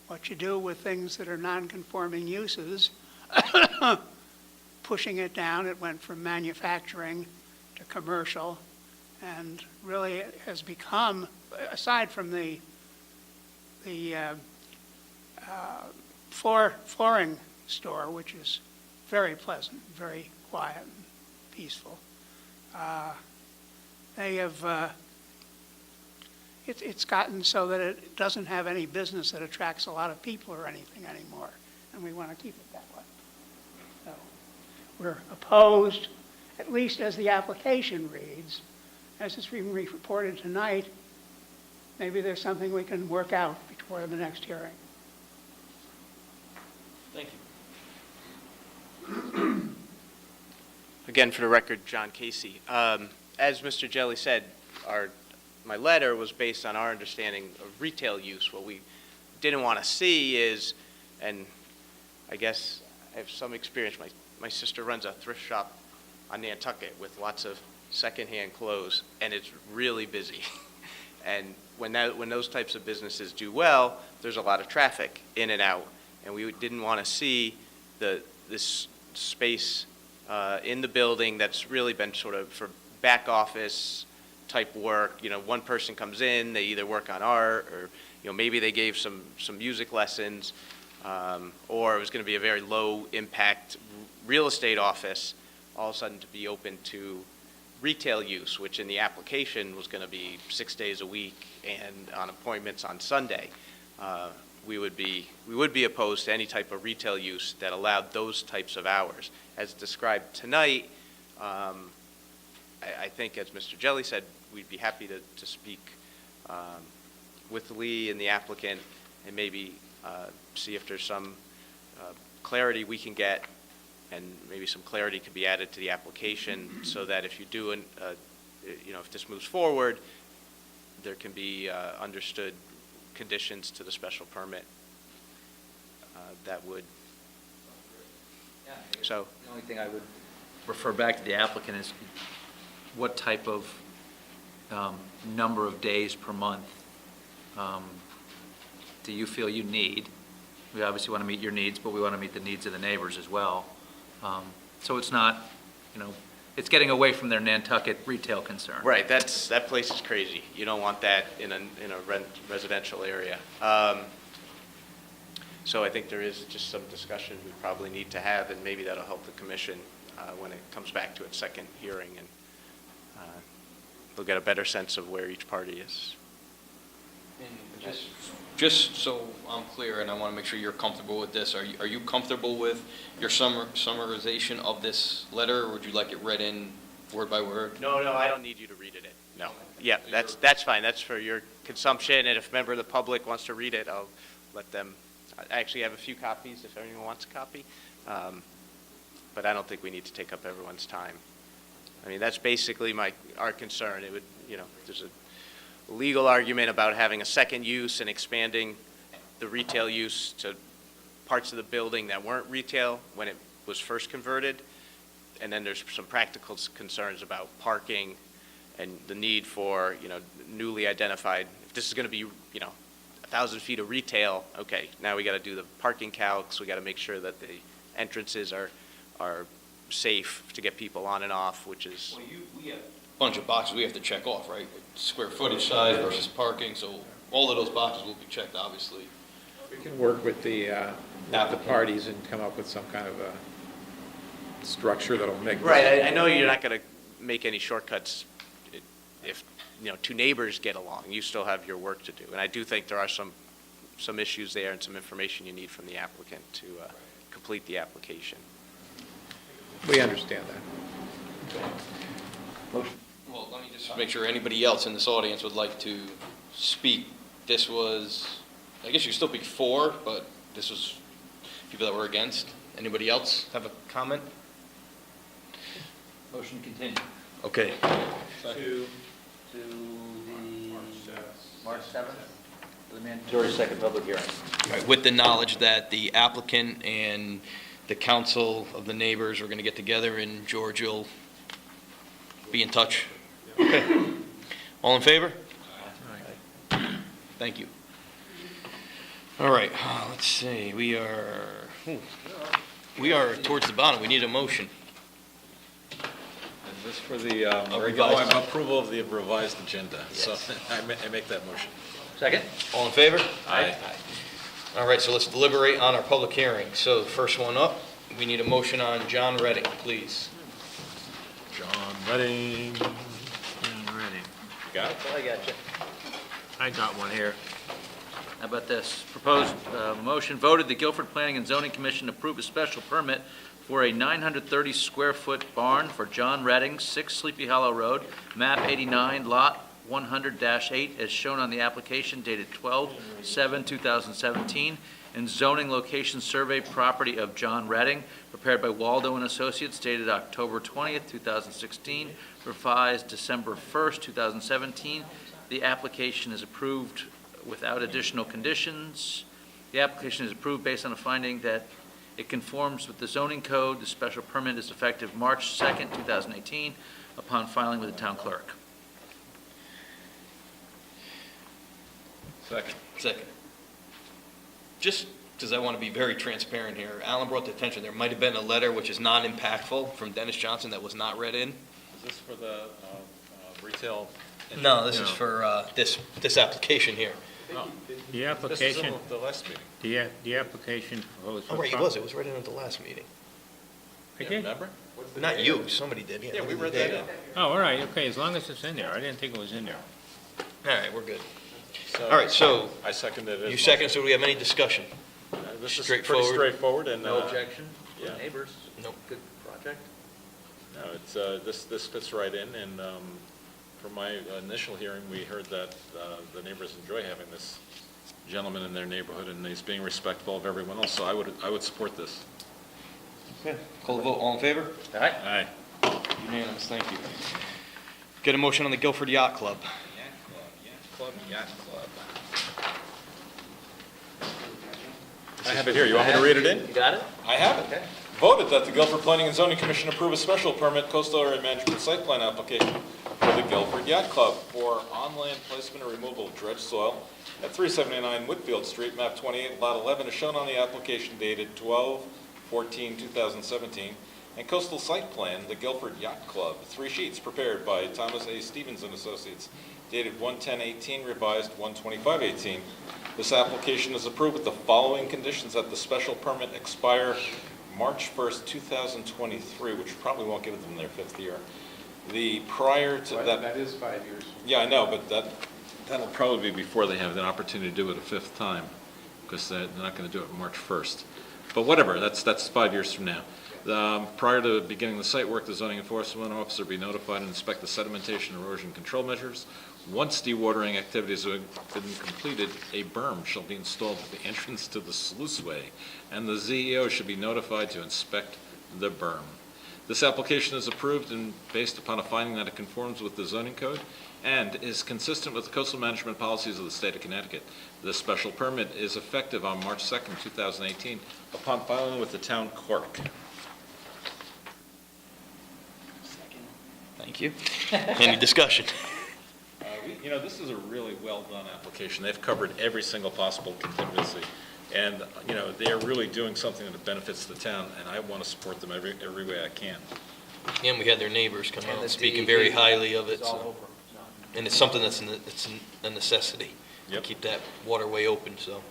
[SPEAKER 14] what you do with things that are non-conforming uses, pushing it down. It went from manufacturing to commercial, and really it has become, aside from the flooring store, which is very pleasant, very quiet and peaceful, they have, it's gotten so that it doesn't have any business that attracts a lot of people or anything anymore, and we want to keep it that way. So we're opposed, at least as the application reads, as it's being reported tonight. Maybe there's something we can work out before the next hearing.
[SPEAKER 13] Thank you. Again, for the record, John Casey. As Mr. Jelly said, my letter was based on our understanding of retail use. What we didn't want to see is, and I guess I have some experience, my sister runs a thrift shop on Nantucket with lots of secondhand clothes, and it's really busy. And when those types of businesses do well, there's a lot of traffic in and out, and we didn't want to see this space in the building that's really been sort of for back office type work. You know, one person comes in, they either work on art, or maybe they gave some music lessons, or it was going to be a very low impact real estate office, all of a sudden to be open to retail use, which in the application was going to be 6 days a week and on appointments on Sunday. we would be opposed to any type of retail use that allowed those types of hours. As described tonight, I think, as Mr. Jelly said, we'd be happy to speak with Lee and the applicant and maybe see if there's some clarity we can get, and maybe some clarity could be added to the application so that if you do, if this moves forward, there can be understood conditions to the special permit that would. So
[SPEAKER 3] The only thing I would refer back to the applicant is what type of number of days per month do you feel you need? We obviously want to meet your needs, but we want to meet the needs of the neighbors as well. So it's not, it's getting away from their Nantucket retail concern.
[SPEAKER 13] right, that place is crazy. You don't want that in a residential area. So I think there is just some discussion we probably need to have, and maybe that'll help the commission when it comes back to its second hearing, and they'll get a better sense of where each party is.
[SPEAKER 1] Just so I'm clear, and I want to make sure you're comfortable with this, are you comfortable with your summarization of this letter, or would you like it read in word by word?
[SPEAKER 13] No, I don't need you to read it in. No. Yeah, that's fine. That's for your consumption, and if a member of the public wants to read it, I'll let them. I actually have a few copies if anyone wants a copy, but I don't think we need to take up everyone's time. I mean, that's basically our concern. It would, there's a legal argument about having a second use and expanding the retail use to parts of the building that weren't retail when it was first converted. And then there's some practical concerns about parking and the need for, newly identified, if this is going to be, 1,000 feet of retail, okay, now we got to do the parking calcs. We got to make sure that the entrances are safe to get people on and off, which is.
[SPEAKER 1] Well, we have a bunch of boxes we have to check off, right? Square footage size versus parking, so all of those boxes will be checked, obviously.
[SPEAKER 10] We can work with the parties and come up with some kind of a structure that'll make.
[SPEAKER 13] Right, I know you're not going to make any shortcuts if, two neighbors get along. You still have your work to do. And I do think there are some issues there and some information you need from the applicant to complete the application.
[SPEAKER 10] We understand that.
[SPEAKER 1] Well, let me just make sure anybody else in this audience would like to speak. This was, I guess you still speak for, but this was people that were against. Anybody else have a comment?
[SPEAKER 3] Motion continue.
[SPEAKER 1] Okay.
[SPEAKER 3] To the March 7th, the mandatory second public hearing.
[SPEAKER 1] Right, with the knowledge that the applicant and the council of the neighbors are going to get together, and George will be in touch. Okay. All in favor? Thank you. All right, let's see, we are towards the bottom. We need a motion.
[SPEAKER 8] Is this for the
[SPEAKER 1] revised.
[SPEAKER 8] approval of the revised agenda? So I make that motion.
[SPEAKER 3] Second?
[SPEAKER 1] All in favor?
[SPEAKER 8] Aye.
[SPEAKER 1] All right, so let's deliberate on our public hearing. So the first one up, we need a motion on John Redding, please.
[SPEAKER 8] John Redding. Got it?
[SPEAKER 3] I got you.
[SPEAKER 10] I got one here.
[SPEAKER 3] How about this? Proposed motion, voted the Guilford Planning and Zoning Commission approve a special permit for a 930-square-foot barn for John Redding, 6 Sleepy Hollow Road, map 89, lot 100-8, as shown on the application dated 12/7/2017, and zoning location survey property of John Redding, prepared by Waldo and Associates, dated October 20th, 2016, revised December 1st, 2017. The application is approved without additional conditions. The application is approved based on a finding that it conforms with the zoning code. The special permit is effective March 2nd, 2018, upon filing with the town clerk.
[SPEAKER 1] Second. Just because I want to be very transparent here, Alan brought to attention, there might have been a letter which is not impactful from Dennis Johnson that was not read in.
[SPEAKER 8] Is this for the retail?
[SPEAKER 1] No, this is for this application here.
[SPEAKER 10] The application,
[SPEAKER 8] This is the last meeting.
[SPEAKER 10] the application proposed.
[SPEAKER 1] Oh, right, it was read in at the last meeting.
[SPEAKER 10] I
[SPEAKER 8] Yeah,
[SPEAKER 10] did?
[SPEAKER 8] remember?
[SPEAKER 1] Not you, somebody did.
[SPEAKER 8] Yeah, we read that in.
[SPEAKER 10] Oh, all right, okay, as long as it's in there. I didn't think it was in there.
[SPEAKER 1] All right, we're good. All right, so
[SPEAKER 8] I seconded it.
[SPEAKER 1] you second, so do we have any discussion?
[SPEAKER 8] This is pretty
[SPEAKER 1] straightforward.
[SPEAKER 8] straightforward and.
[SPEAKER 3] No objection?
[SPEAKER 8] yeah.
[SPEAKER 3] Neighbors?
[SPEAKER 1] Nope.
[SPEAKER 3] Good project?
[SPEAKER 8] No, it's, this fits right in, and from my initial hearing, we heard that the neighbors enjoy having this gentleman in their neighborhood, and he's being respectful of everyone else, so I would support this.
[SPEAKER 1] Okay, call the vote, all in favor?
[SPEAKER 8] Aye.
[SPEAKER 1] Unanimous, thank you. Get a motion on the Guilford Yacht Club.
[SPEAKER 8] Yacht Club. I have it here, you want me to read it in?
[SPEAKER 3] You got it?
[SPEAKER 8] I have it.
[SPEAKER 3] Okay.
[SPEAKER 8] Voted that the Guilford Planning and Zoning Commission approve a special permit coastal area management site plan application for the Guilford Yacht Club for on-land placement and removal of dredged soil at 379 Whitfield Street, map 28, lot 11, is shown on the application dated 12/14/2017, and coastal site plan, the Guilford Yacht Club, 3 sheets prepared by Thomas A. Stevens and Associates, dated 1/10/18, revised 1/25/18. This application is approved with the following conditions: that the special permit expire March 1st, 2023, which probably won't give them their 5th year. The prior to that.
[SPEAKER 2] That is 5 years.
[SPEAKER 8] Yeah, I know, but that'll probably be before they have an opportunity to do it a 5th time, because they're not going to do it March 1st. But whatever, that's 5 years from now. Prior to beginning the site work, the zoning enforcement officer be notified and inspect the sedimentation and erosion control measures. Once dewatering activities have been completed, a berm shall be installed at the entrance to the sluiceway, and the ZEO should be notified to inspect the berm. This application is approved and based upon a finding that it conforms with the zoning code and is consistent with the coastal management policies of the state of Connecticut. This special permit is effective on March 2nd, 2018, upon filing with the town clerk.
[SPEAKER 1] Thank you. Any discussion?
[SPEAKER 8] This is a really well-done application. They've covered every single possible contingency. And, they're really doing something that benefits the town, and I want to support them every way I can.
[SPEAKER 1] And we had their neighbors come
[SPEAKER 3] And
[SPEAKER 1] out
[SPEAKER 3] the
[SPEAKER 1] speaking
[SPEAKER 3] DEP
[SPEAKER 1] very highly of it.
[SPEAKER 3] It's all
[SPEAKER 1] So.
[SPEAKER 3] over.
[SPEAKER 1] And it's something that's a necessity.
[SPEAKER 8] Yep.
[SPEAKER 1] To keep that waterway open, so.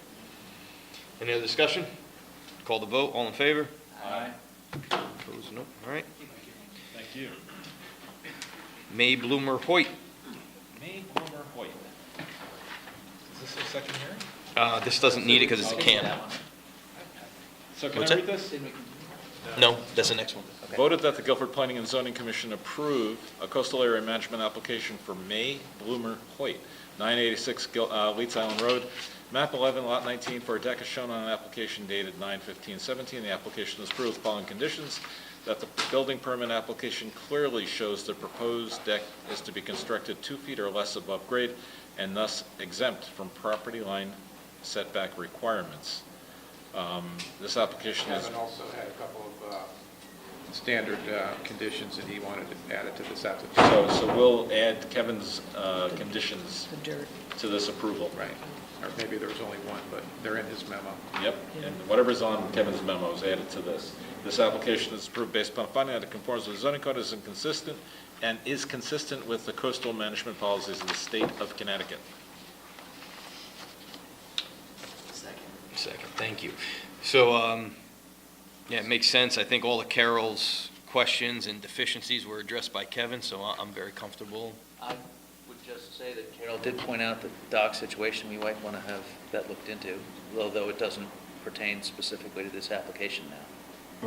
[SPEAKER 1] Any other discussion? Call the vote, all in favor?
[SPEAKER 3] Aye.
[SPEAKER 1] Opposed, no, all right.
[SPEAKER 8] Thank you.
[SPEAKER 1] May Bloomer Hoyt.
[SPEAKER 8] May Bloomer Hoyt. Is this a second hearing?
[SPEAKER 1] This doesn't need it because it's a camp.
[SPEAKER 8] So can
[SPEAKER 1] What's
[SPEAKER 8] I
[SPEAKER 1] that?
[SPEAKER 8] read this?
[SPEAKER 1] No, that's the next one.
[SPEAKER 8] Voted that the Guilford Planning and Zoning Commission approve a coastal area management application for May Bloomer Hoyt, 986 Leeds Island Road, map 11, lot 19, for a deck as shown on an application dated 9/15/17. The application is approved with the following conditions: that the building permit application clearly shows the proposed deck is to be constructed 2 feet or less above grade and thus exempt from property line setback requirements. This application is.
[SPEAKER 2] Kevin also had a couple of standard conditions that he wanted to add it to this application.
[SPEAKER 8] So we'll add Kevin's conditions to this approval.
[SPEAKER 2] Right. Or maybe there was only one, but they're in his memo.
[SPEAKER 8] Yep, and whatever's on Kevin's memo is added to this. This application is approved based upon finding that it conforms with the zoning code, is inconsistent, and is consistent with the coastal management policies of the state of Connecticut.
[SPEAKER 1] Second, thank you. So, yeah, it makes sense. I think all of Carol's questions and deficiencies were addressed by Kevin, so I'm very comfortable.
[SPEAKER 3] I would just say that Carol did point out the dock situation, we might want to have that looked into, although it doesn't pertain specifically to this application now.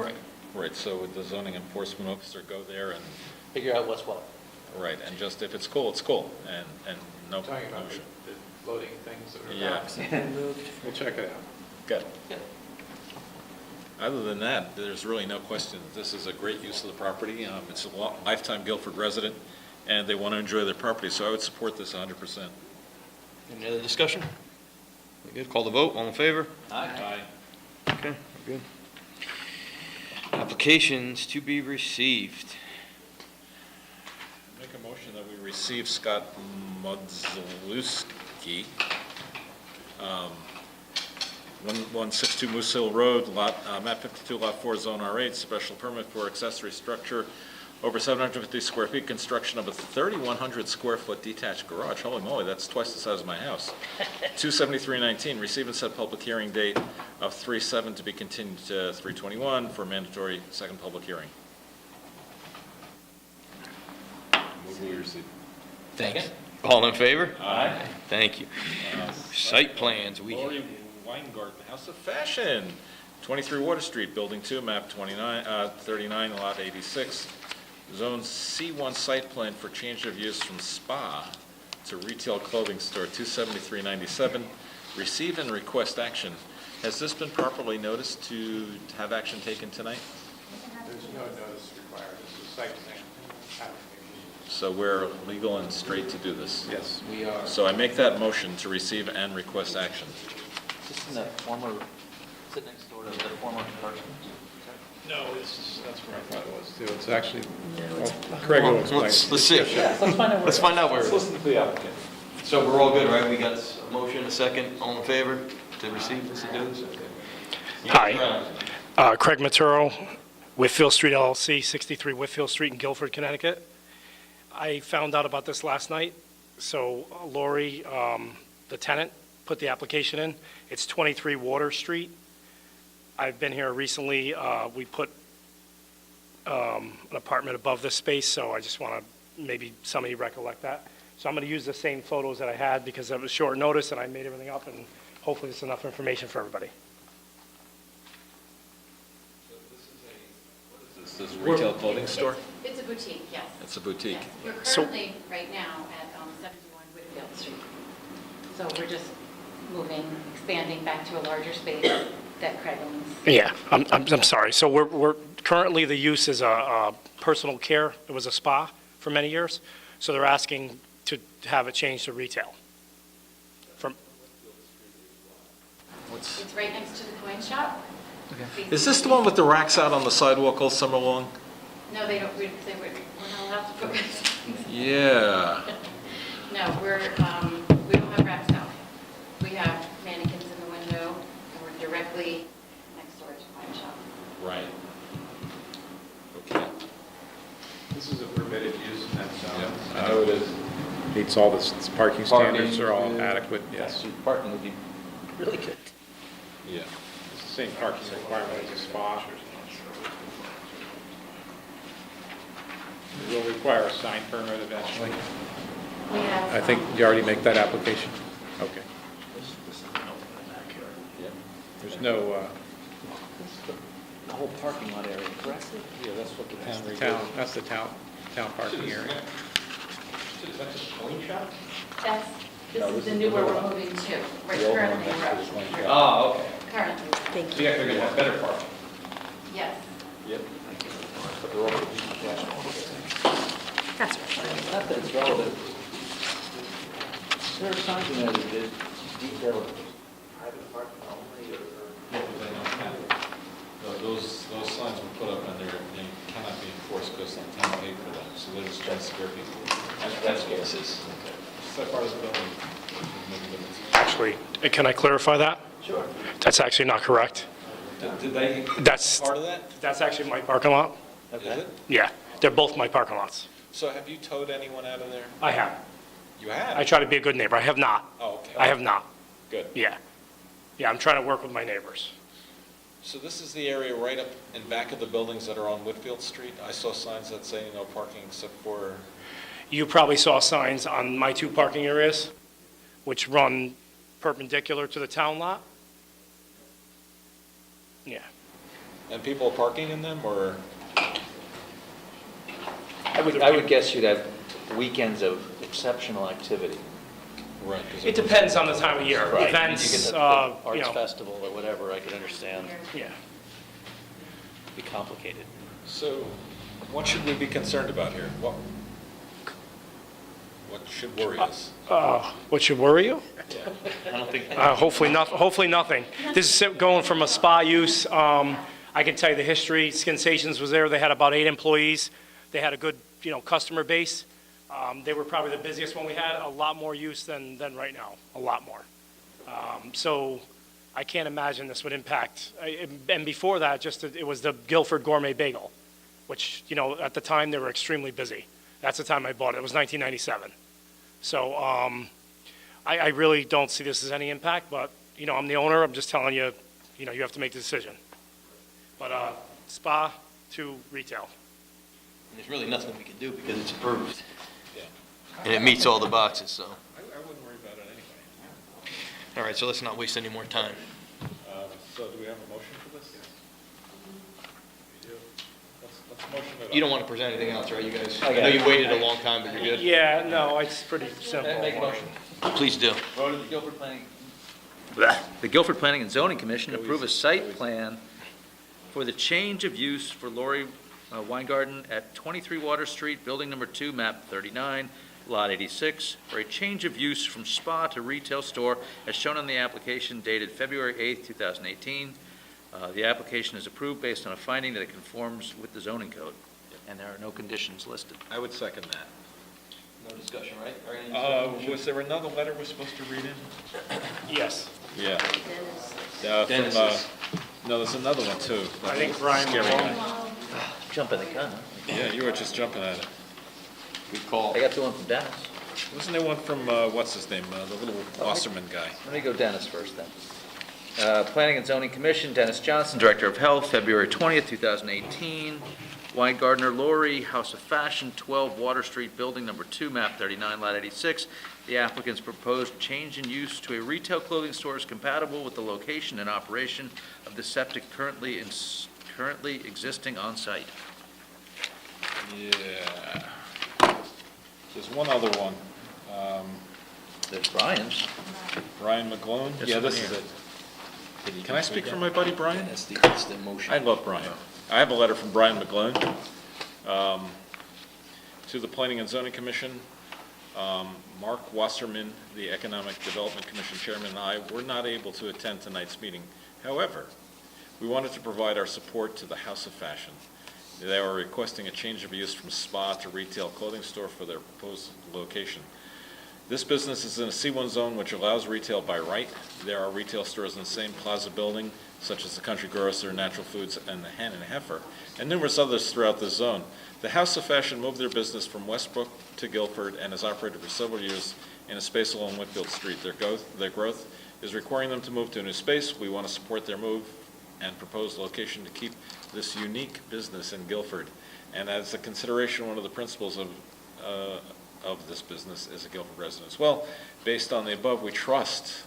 [SPEAKER 1] Right.
[SPEAKER 8] Right, so would the zoning enforcement officer go there and,
[SPEAKER 3] Figure out what's what.
[SPEAKER 8] right, and just, if it's cool, it's cool, and no.
[SPEAKER 2] Talking about
[SPEAKER 8] no-
[SPEAKER 2] the floating things that are.
[SPEAKER 8] Yeah.
[SPEAKER 2] We'll check it out.
[SPEAKER 8] Good. Other than that, there's really no question that this is a great use of the property. It's a lifetime Guilford resident, and they want to enjoy their property, so I would support this 100%.
[SPEAKER 1] Any other discussion? We good? Call the vote, all in favor?
[SPEAKER 8] Aye.
[SPEAKER 1] Okay, we're good. Applications to be received.
[SPEAKER 8] Make a motion that we receive Scott Modzalewski, 1162 Moose Hill Road, map 52, lot 4, zone R8, special permit for accessory structure over 750 square feet, construction of a 3,100 square foot detached garage. Holy moly, that's twice the size of my house. 27319, receive and set public hearing date of 3/7 to be continued to 3/21 for mandatory second public hearing. Move we receive.
[SPEAKER 1] Thanks. All in favor?
[SPEAKER 8] Aye.
[SPEAKER 1] Thank you. Site plans, we,
[SPEAKER 8] Lori Weingarten, House of Fashion, 23 Water Street, Building 2, map 39, lot 86. Zone C1 site plan for change of use from spa to retail clothing store, 27397. Receive and request action. Has this been properly noticed to have action taken tonight?
[SPEAKER 10] There's no notice required, it's a site plan application.
[SPEAKER 8] So we're legal and straight to do this?
[SPEAKER 10] Yes, we are.
[SPEAKER 8] So I make that motion to receive and request action.
[SPEAKER 3] Just in that former, is it next door to the former Parsons?
[SPEAKER 10] No, that's where I thought it was too. It's actually, well, Craig will explain.
[SPEAKER 1] let's see. Let's find out where it is.
[SPEAKER 8] Listen to the applicant.
[SPEAKER 1] So we're all good, right? We got a motion, a second, all in favor to receive this and do this? Okay.
[SPEAKER 15] Hi. Craig Maturo, Whitfield Street LLC, 63 Whitfield Street in Guilford, Connecticut. I found out about this last night, so Lori, the tenant, put the application in. It's 23 Water Street. I've been here recently. We put an apartment above this space, so I just want to, maybe somebody recollect that. So I'm going to use the same photos that I had because it was short notice and I made everything up, and hopefully it's enough information for everybody.
[SPEAKER 8] Is this retail clothing store?
[SPEAKER 4] It's a boutique, yes.
[SPEAKER 8] It's a boutique.
[SPEAKER 4] Yes. We're
[SPEAKER 15] So-
[SPEAKER 4] currently, right now, at 71 Whitfield Street. So we're just moving, expanding back to a larger space that Craig owns.
[SPEAKER 15] Yeah, I'm sorry. So we're currently, the use is a personal care. It was a spa for many years. So they're asking to have it changed to retail. From,
[SPEAKER 4] It's right next to the coin shop.
[SPEAKER 8] Is this the one with the racks out on the sidewalk all summer long?
[SPEAKER 4] No, they don't, we're not allowed to put,
[SPEAKER 8] Yeah.
[SPEAKER 4] no, we don't have wraps now. We have mannequins in the window, and we're directly next door to the coin shop.
[SPEAKER 8] Right. Okay.
[SPEAKER 10] This is a permitted use in that zone.
[SPEAKER 8] Yeah.
[SPEAKER 10] I know it is, meets all the parking standards, are all adequate, yes.
[SPEAKER 3] Parking would be really good.
[SPEAKER 8] Yeah.
[SPEAKER 10] It's the same parking requirement as a spa. It will require a sign permit eventually.
[SPEAKER 4] We have,
[SPEAKER 10] I think you already make that application? Okay. There's no,
[SPEAKER 3] The whole parking lot area, correct?
[SPEAKER 8] Yeah, that's what the town
[SPEAKER 10] that's the town parking area.
[SPEAKER 8] Is that just a coin shop?
[SPEAKER 4] that's, this is the new where we're moving to. Right,
[SPEAKER 8] The old one
[SPEAKER 4] currently,
[SPEAKER 8] next to the coin shop.
[SPEAKER 1] Oh, okay.
[SPEAKER 4] currently,
[SPEAKER 1] So you actually get better parking.
[SPEAKER 4] yes.
[SPEAKER 8] Yep.
[SPEAKER 3] But they're all,
[SPEAKER 9] That's
[SPEAKER 3] not that it's relevant. There are signs in there that did detail private parking only or.
[SPEAKER 8] Those signs were put up and they cannot be enforced because the town paid for them, so they're just trying to scare people. That's what this is. Is that part of the building?
[SPEAKER 15] Actually, can I clarify that?
[SPEAKER 8] Sure.
[SPEAKER 15] That's actually not correct.
[SPEAKER 8] Did they,
[SPEAKER 15] That's,
[SPEAKER 8] part of that?
[SPEAKER 15] that's actually my parking lot.
[SPEAKER 8] Is it?
[SPEAKER 15] Yeah, they're both my parking lots.
[SPEAKER 8] So have you towed anyone out of there?
[SPEAKER 15] I have.
[SPEAKER 8] You have?
[SPEAKER 15] I try to be a good neighbor. I have not.
[SPEAKER 8] Oh, okay.
[SPEAKER 15] I have not.
[SPEAKER 8] Good.
[SPEAKER 15] Yeah. Yeah, I'm trying to work with my neighbors.
[SPEAKER 8] So this is the area right up in back of the buildings that are on Whitfield Street? I saw signs that say no parking except for,
[SPEAKER 15] You probably saw signs on my two parking areas, which run perpendicular to the town lot. Yeah.
[SPEAKER 8] and people are parking in them, or?
[SPEAKER 3] I would guess you'd have weekends of exceptional activity.
[SPEAKER 8] Right. 'cause
[SPEAKER 15] It depends on the time of year.
[SPEAKER 3] Right.
[SPEAKER 15] Events,
[SPEAKER 3] You get the
[SPEAKER 15] you
[SPEAKER 3] Arts
[SPEAKER 15] know,
[SPEAKER 3] festival or whatever, I could understand.
[SPEAKER 15] yeah.
[SPEAKER 3] Be complicated.
[SPEAKER 8] So what should we be concerned about here? What should worry us?
[SPEAKER 15] What should worry you?
[SPEAKER 3] I don't think.
[SPEAKER 15] Hopefully nothing. This is going from a spa use. I can tell you the history. Skinsations was there. They had about 8 employees. They had a good, customer base. They were probably the busiest one we had. A lot more use than right now. A lot more. So I can't imagine this would impact. And before that, it was the Guilford Gourmet Bagel, which, at the time they were extremely busy. That's the time I bought it. It was 1997. So I really don't see this as any impact, but, I'm the owner. I'm just telling you, you have to make the decision. But spa to retail.
[SPEAKER 1] There's really nothing we can do because it's approved.
[SPEAKER 8] Yeah.
[SPEAKER 1] and it meets all the boxes, so.
[SPEAKER 8] I wouldn't worry about it anyway.
[SPEAKER 1] All right, so let's not waste any more time.
[SPEAKER 8] So do we have a motion for this? We do. Let's motion it up.
[SPEAKER 1] You don't want to present anything else, right, you guys?
[SPEAKER 3] I
[SPEAKER 1] I
[SPEAKER 3] got
[SPEAKER 1] know
[SPEAKER 3] it.
[SPEAKER 1] you waited a long time, but you're good?
[SPEAKER 15] Yeah, no, it's pretty simple.
[SPEAKER 3] Make a motion.
[SPEAKER 1] Please do.
[SPEAKER 3] Vote of the Guilford Planning and Zoning Commission to approve a site plan for the change of use for Lori Weingarten at 23 Water Street, Building Number 2, Map 39, Lot 86, for a change of use from spa to retail store as shown on the application dated February 8th, 2018. The application is approved based on a finding that it conforms with the zoning code, and there are no conditions listed.
[SPEAKER 8] I would second that.
[SPEAKER 1] No discussion, right? Or any discussion?
[SPEAKER 8] Was there another letter we're supposed to read in?
[SPEAKER 15] Yes.
[SPEAKER 8] Yeah.
[SPEAKER 1] Dennis
[SPEAKER 8] From,
[SPEAKER 1] is-
[SPEAKER 8] no, there's another one too.
[SPEAKER 15] I think Brian
[SPEAKER 8] Scary
[SPEAKER 15] Malone.
[SPEAKER 8] guy.
[SPEAKER 3] Jumping the gun, huh?
[SPEAKER 8] Yeah, you were just jumping at it.
[SPEAKER 1] Good call.
[SPEAKER 3] I got the one from Dennis.
[SPEAKER 8] Wasn't there one from, what's his name, the little Wasserman guy?
[SPEAKER 3] Let me go Dennis first then. Planning and Zoning Commission, Dennis Johnson, Director of Health, February 20th, 2018. Weingartner Lori, House of Fashion, 12 Water Street, Building Number 2, Map 39, Lot 86. The applicant's proposed change in use to a retail clothing store is compatible with the location and operation of the septic currently existing on site.
[SPEAKER 8] Yeah. There's one other one.
[SPEAKER 3] There's Brian's.
[SPEAKER 8] Brian McGlone?
[SPEAKER 3] This
[SPEAKER 8] Yeah,
[SPEAKER 3] one
[SPEAKER 8] this
[SPEAKER 3] here.
[SPEAKER 8] is it. Can I speak for my buddy Brian?
[SPEAKER 1] That's the motion.
[SPEAKER 8] I love Brian. I have a letter from Brian McGlone to the Planning and Zoning Commission. Mark Wasserman, the Economic Development Commission Chairman, and I were not able to attend tonight's meeting. However, we wanted to provide our support to the House of Fashion. They are requesting a change of use from spa to retail clothing store for their proposed location. This business is in a C1 zone which allows retail by right. There are retail stores in the same plaza building, such as the Country Grocer, Natural Foods, and the Hen and Heifer, and numerous others throughout this zone. The House of Fashion moved their business from Westbrook to Guilford and has operated for several years in a space along Whitfield Street. Their growth is requiring them to move to a new space. We want to support their move and proposed location to keep this unique business in Guilford. And as a consideration, one of the principles of this business is a Guilford resident as well. Based on the above, we trust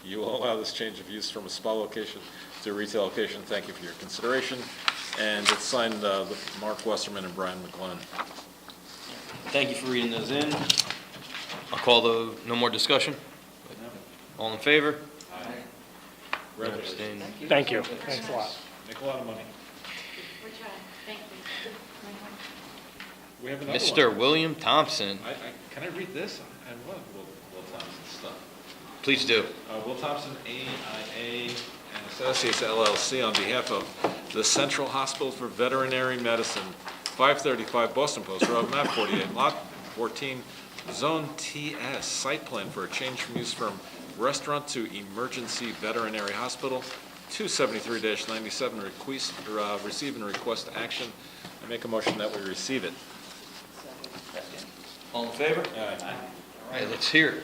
[SPEAKER 8] you will allow this change of use from a spa location to a retail location. Thank you for your consideration. And it's signed with Mark Westerman and Brian McGlone.
[SPEAKER 1] Thank you for reading those in. I'll call no more discussion? All in favor?
[SPEAKER 8] Congratulations.
[SPEAKER 1] Abstain.
[SPEAKER 15] Thank you. Thanks a lot.
[SPEAKER 8] Make a lot of money.
[SPEAKER 4] We're trying, thank you.
[SPEAKER 8] We have another one.
[SPEAKER 1] Mr. William Thompson,
[SPEAKER 8] Can I read this? I love Will Thompson's stuff.
[SPEAKER 1] please do.
[SPEAKER 8] Will Thompson, AIA and Associates LLC, on behalf of the Central Hospital for Veterinary Medicine, 535 Boston Post Road, map 48, lot 14, zone TS, site plan for a change from use from restaurant to emergency veterinary hospital, 273-97, receive and request action. I make a motion that we receive it.
[SPEAKER 1] All in favor?
[SPEAKER 8] Aye.
[SPEAKER 1] All right, let's hear it.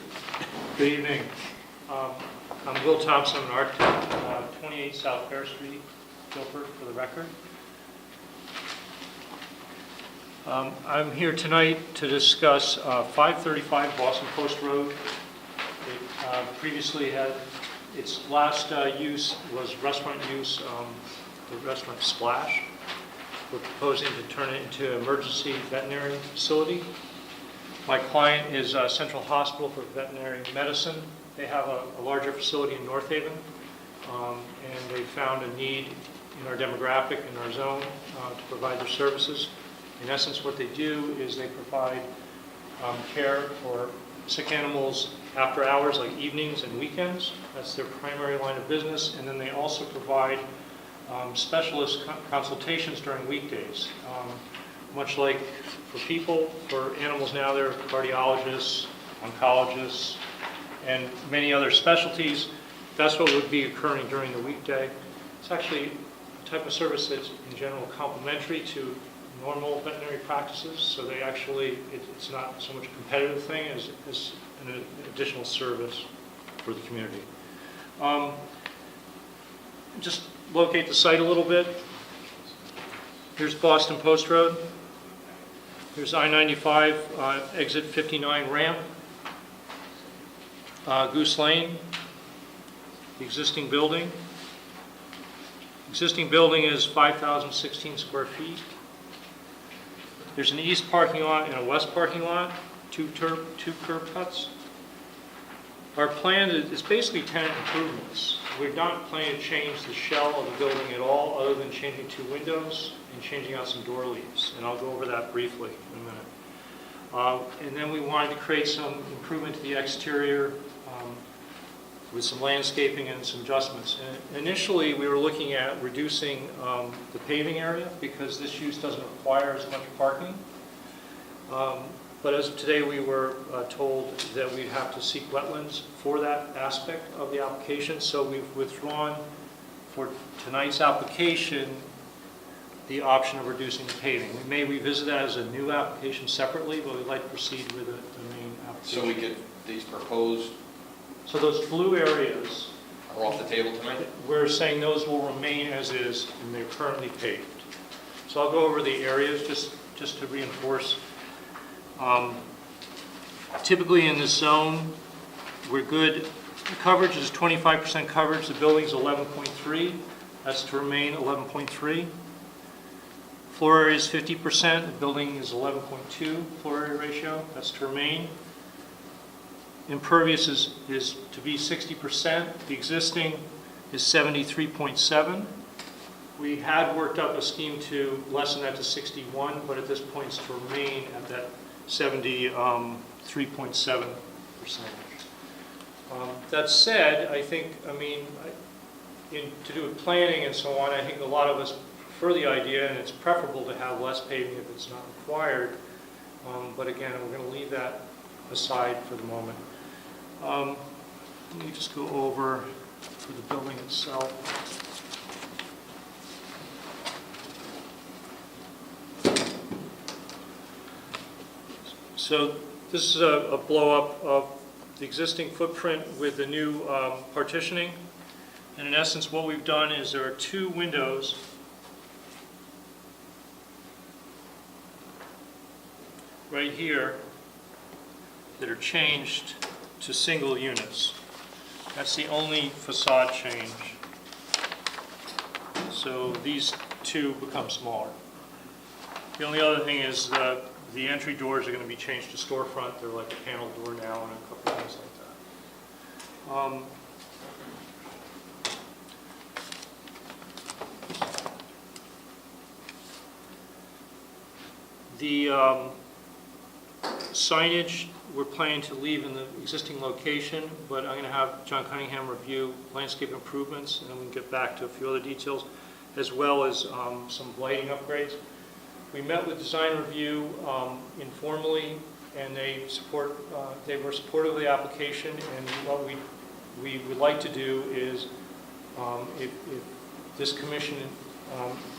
[SPEAKER 15] Good evening. I'm Will Thompson, an architect, 28 South Fair Street, Guilford, for the record. I'm here tonight to discuss 535 Boston Post Road. It previously had, its last use was restaurant use, the restaurant Splash. We're proposing to turn it into an emergency veterinary facility. My client is Central Hospital for Veterinary Medicine. They have a larger facility in North Haven, and they found a need in our demographic, in our zone, to provide their services. In essence, what they do is they provide care for sick animals after hours, like evenings and weekends. That's their primary line of business. And then they also provide specialist consultations during weekdays. Much like for people, for animals now, there are cardiologists, oncologists, and many other specialties. That's what would be occurring during the weekday. It's actually a type of service that's in general complementary to normal veterinary practices, so they actually, it's not so much a competitive thing as an additional service for the community. Just locate the site a little bit. Here's Boston Post Road. There's I-95, exit 59 ramp, Goose Lane, the existing building. Existing building is 5,016 square feet. There's an east parking lot and a west parking lot, two curb cuts. Our plan is basically tenant improvements. We're not planning to change the shell of the building at all, other than changing 2 windows and changing out some door leaves, and I'll go over that briefly in a minute. And then we wanted to create some improvement to the exterior with some landscaping and some adjustments. And initially, we were looking at reducing the paving area because this use doesn't require as much parking. But as of today, we were told that we'd have to seek wetlands for that aspect of the application. So we've withdrawn for tonight's application the option of reducing the paving. We may revisit that as a new application separately, but we'd like to proceed with the main application.
[SPEAKER 1] So we could, these proposed
[SPEAKER 15] So those blue areas,
[SPEAKER 1] are off the table tonight?
[SPEAKER 15] we're saying those will remain as is, and they're currently paved. So I'll go over the areas just to reinforce. Typically in this zone, we're good. The coverage is 25% coverage. The building's 11.3. That's to remain 11.3. Floor area is 50%. The building is 11.2 floor area ratio. That's to remain. Impervious is to be 60%. The existing is 73.7. We had worked up a scheme to lessen that to 61, but at this point it's to remain at that 73.7%. That said, I think, to do with planning and so on, I think a lot of us prefer the idea, and it's preferable to have less paving if it's not required. But again, we're going to leave that aside for the moment. Let me just go over for the building itself. So this is a blow-up of the existing footprint with the new partitioning. And in essence, what we've done is there are 2 windows right here that are changed to single units. That's the only facade change. So these 2 become smaller. The only other thing is the entry doors are going to be changed to storefront. They're like a panel door now and a couple of things like that. The signage we're planning to leave in the existing location, but I'm going to have John Cunningham review landscape improvements, and then we can get back to a few other details, as well as some lighting upgrades. We met with Design Review informally, and they were supportive of the application, and what we would like to do is, if this commission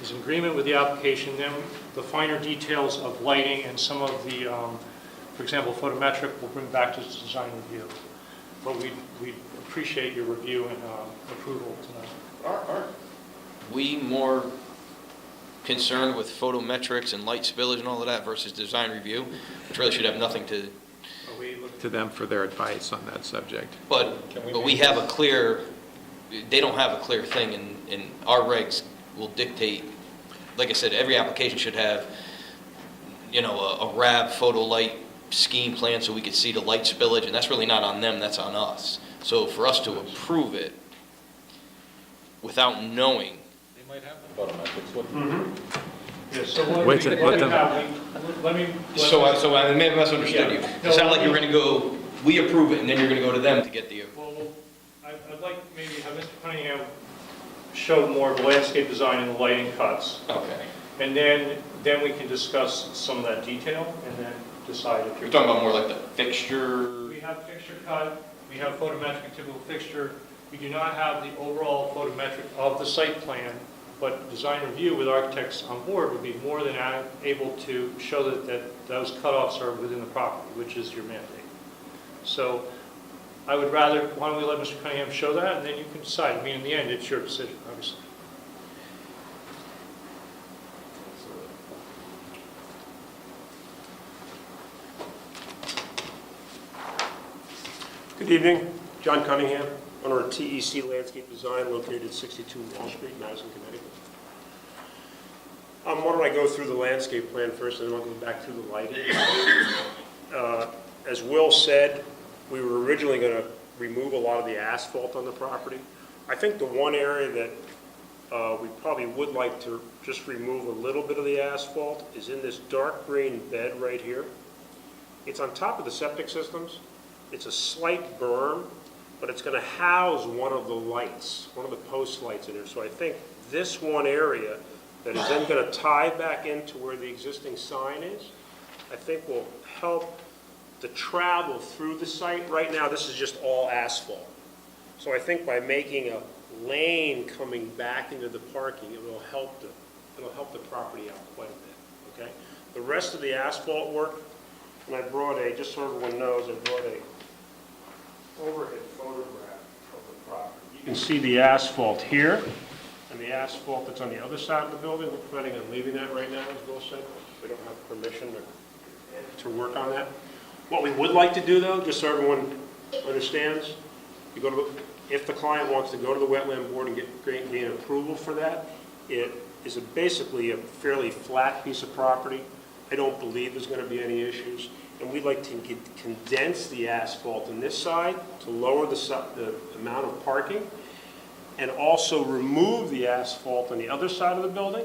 [SPEAKER 15] is in agreement with the application, then the finer details of lighting and some of the, for example, photometric, we'll bring back to Design Review. But we appreciate your review and approval tonight.
[SPEAKER 1] Aren't we more concerned with photometrics and light spillage and all of that versus design review, which really should have nothing to...
[SPEAKER 10] We look to them for their advice on that subject.
[SPEAKER 1] But we have a clear, they don't have a clear thing, and our regs will dictate, like I said, every application should have, a RAB photo light scheme plan so we could see the light spillage, and that's really not on them, that's on us. So for us to approve it without knowing...
[SPEAKER 8] They might have photometrics.
[SPEAKER 15] Yeah, so
[SPEAKER 1] So I may have misunderstood you. It sounded like you were going to go, we approve it, and then you're going to go to them to get the...
[SPEAKER 15] Well, I'd like maybe have Mr. Cunningham show more of the landscape design and the lighting cuts.
[SPEAKER 1] Okay.
[SPEAKER 15] And then we can discuss some of that detail and then decide if
[SPEAKER 1] You're talking about more like the fixture...
[SPEAKER 15] We have fixture cut, we have photometric typical fixture. We do not have the overall photometric of the site plan, but Design Review with architects on board would be more than able to show that those cutoffs are within the property, which is your mandate. So I would rather, why don't we let Mr. Cunningham show that, and then you can decide. In the end, it's your decision, obviously.
[SPEAKER 16] Good evening, John Cunningham, owner of TEC Landscape Design located at 62 Wall Street, Madison, Connecticut. Why don't I go through the landscape plan first, and then I'll go back through the lighting. As Will said, we were originally going to remove a lot of the asphalt on the property. I think the one area that we probably would like to just remove a little bit of the asphalt is in this dark green bed right here. It's on top of the septic systems. It's a slight berm, but it's going to house one of the lights, one of the post lights in there. So I think this one area that is then going to tie back into where the existing sign is, I think will help the travel through the site. Right now, this is just all asphalt. So I think by making a lane coming back into the parking, it'll help the property out quite a bit, okay? The rest of the asphalt work, and I brought just so everyone knows, I brought a overhead photograph of the property. You can see the asphalt here, and the asphalt that's on the other side of the building. We're planning on leaving that right now, as Bill said. We don't have permission to work on that. What we would like to do, though, just so everyone understands, if the client wants to go to the wetland board and gain approval for that, it is basically a fairly flat piece of property. I don't believe there's going to be any issues. And we'd like to condense the asphalt on this side to lower the amount of parking, and also remove the asphalt on the other side of the building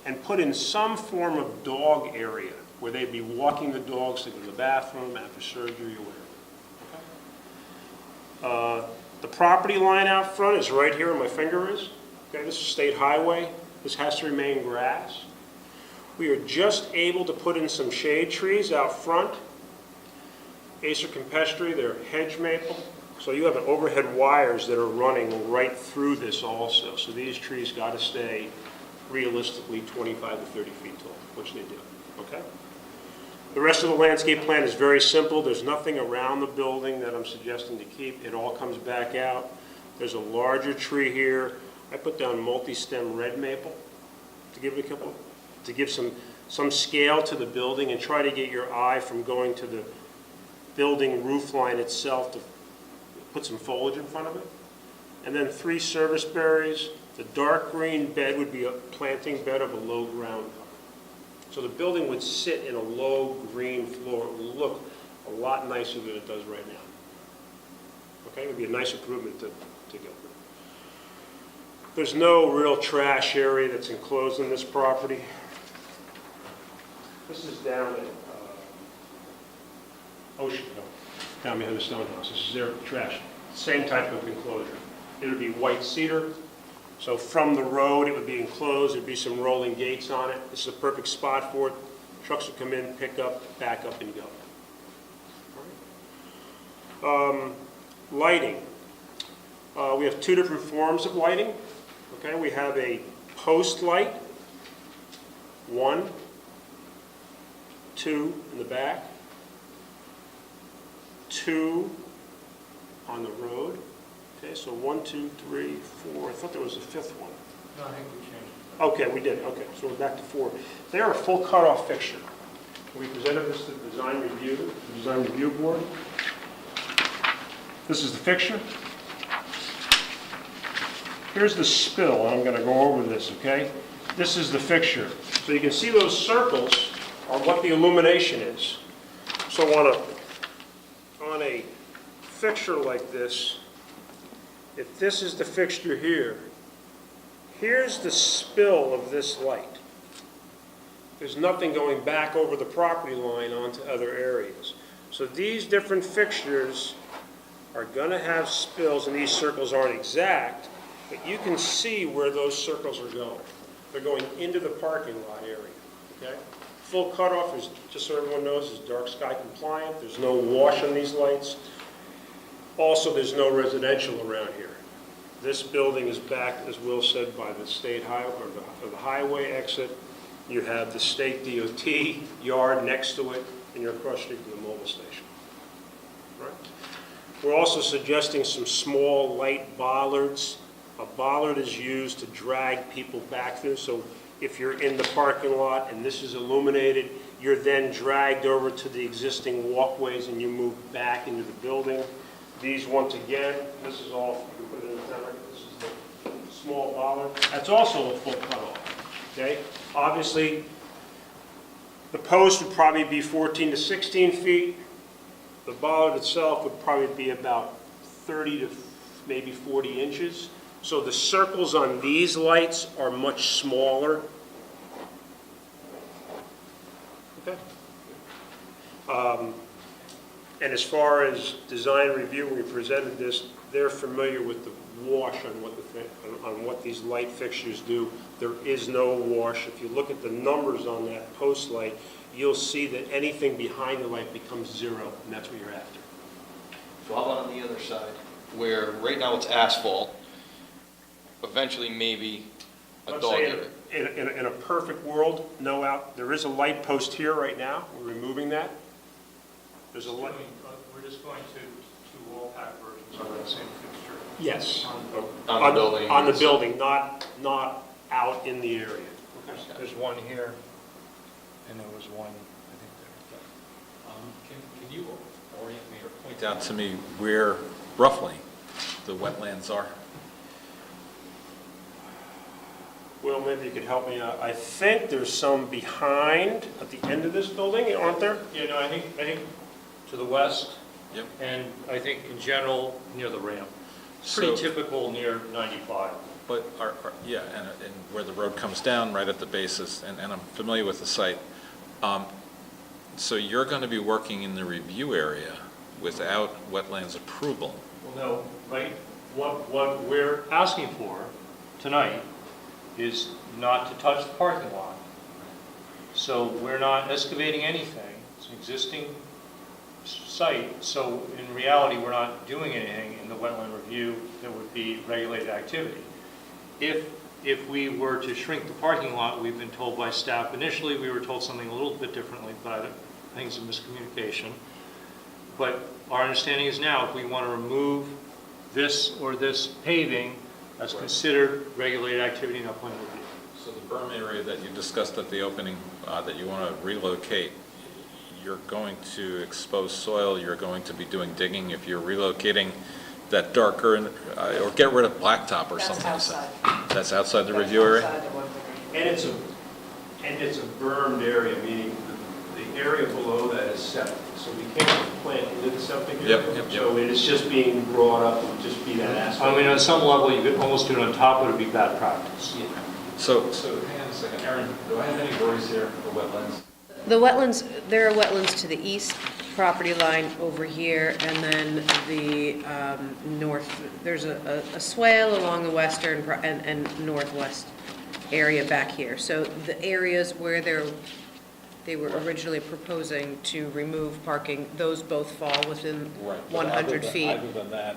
[SPEAKER 16] and put in some form of dog area where they'd be walking the dogs to go to the bathroom after surgery or whatever. The property line out front is right here where my finger is. Okay, this is State Highway. This has to remain grass. We are just able to put in some shade trees out front. Acer campestri, they're hedge maple. So you have overhead wires that are running right through this also. So these trees got to stay realistically 25 to 30 feet tall, which they do, okay? The rest of the landscape plan is very simple. There's nothing around the building that I'm suggesting to keep. It all comes back out. There's a larger tree here. I put down multi-stem red maple to give some scale to the building and try to get your eye from going to the building roof line itself to put some foliage in front of it. And then 3 service berries. The dark green bed would be a planting bed of a low ground cover. So the building would sit in a low green floor. It would look a lot nicer than it does right now. Okay, it would be a nice improvement to Guilford. There's no real trash area that's enclosed in this property. This is down at Ocean Hill, down behind the stone house. This is their trash. Same type of enclosure. It would be white cedar. So from the road, it would be enclosed. There'd be some rolling gates on it. This is a perfect spot for it. Trucks would come in, pick up, back up, and go. Lighting. We have 2 different forms of lighting. Okay, we have a post light, 1, 2 in the back, 2 on the road. Okay, so 1, 2, 3, 4. I thought there was a 5th one. No, I think we changed it. Okay, we did. Okay, so we're back to 4. They are a full cutoff fixture. We presented this to the design review board. This is the fixture. Here's the spill, and I'm going to go over this, okay? This is the fixture. So you can see those circles are what the illumination is. So on a fixture like this, if this is the fixture here, here's the spill of this light. There's nothing going back over the property line onto other areas. So these different fixtures are going to have spills, and these circles aren't exact, but you can see where those circles are going. They're going into the parking lot area, okay? Full cutoff is, just so everyone knows, is dark sky compliant. There's no wash on these lights. Also, there's no residential around here. This building is backed, as Will said, by the state highway, or the highway exit. You have the state DOT yard next to it, and you're across the street from the mobile station. Right? We're also suggesting some small light bollards. A bollard is used to drag people back through, so if you're in the parking lot and this is illuminated, you're then dragged over to the existing walkways and you move back into the building. These, once again, this is all, you can put it in the camera, this is the small bollard. That's also a full cutoff, okay? Obviously, the post would probably be 14 to 16 feet. The bollard itself would probably be about 30 to maybe 40 inches. So the circles on these lights are much smaller. Okay. And as far as design review, we presented this, they're familiar with the wash on what these light fixtures do. There is no wash. If you look at the numbers on that post light, you'll see that anything behind the light becomes zero, and that's what you're after.
[SPEAKER 1] So how about on the other side, where right now it's asphalt, eventually maybe a
[SPEAKER 16] Let's
[SPEAKER 1] dog
[SPEAKER 16] say
[SPEAKER 1] area?
[SPEAKER 16] in a perfect world, no out, there is a light post here right now. We're removing that. There's a light.
[SPEAKER 15] We're just going to all pack versions of that same fixture.
[SPEAKER 16] Yes.
[SPEAKER 1] On the building?
[SPEAKER 16] On the building, not out in the area.
[SPEAKER 15] There's one here, and there was one, I think,
[SPEAKER 8] Can you orient me or point out to me where roughly the wetlands are?
[SPEAKER 16] Well, maybe you could help me out. I think there's some behind at the end of this building, aren't there?
[SPEAKER 15] Yeah, no, I think to the west.
[SPEAKER 8] Yep.
[SPEAKER 15] And I think in general, near the ramp. Pretty
[SPEAKER 8] So-
[SPEAKER 15] typical near 95.
[SPEAKER 8] But, yeah, and where the road comes down right at the basis, and I'm familiar with the site. So you're going to be working in the review area without wetlands approval?
[SPEAKER 15] Well, no, right, what we're asking for tonight is not to touch the parking lot. So we're not excavating anything, it's an existing site, so in reality, we're not doing anything in the wetland review that would be regulated activity. If we were to shrink the parking lot, we've been told by staff, initially, we were told something a little bit differently, but I think it's a miscommunication. But our understanding is now, if we want to remove this or this paving, that's considered regulated activity in upland review.
[SPEAKER 8] So the berm area that you discussed at the opening, that you want to relocate, you're going to expose soil, you're going to be doing digging if you're relocating that darker, or get rid of blacktop or something?
[SPEAKER 17] That's outside.
[SPEAKER 8] That's outside the review area?
[SPEAKER 17] Outside the 138.
[SPEAKER 16] And it's a bermed area, meaning the area below that is septic. So we can't plant into the septic area.
[SPEAKER 8] Yep.
[SPEAKER 16] So it is just being brought up, it would just be that aspect.
[SPEAKER 15] I mean, on some level, you could almost do it on top, but it'd be bad practice.
[SPEAKER 16] Yeah.
[SPEAKER 8] So hang on a second, Aaron, do I have any worries here for wetlands?
[SPEAKER 17] The wetlands, there are wetlands to the east property line over here, and then the north, there's a swale along the western and northwest area back here. So the areas where they were originally proposing to remove parking, those both fall within 100 feet.
[SPEAKER 8] Other than that,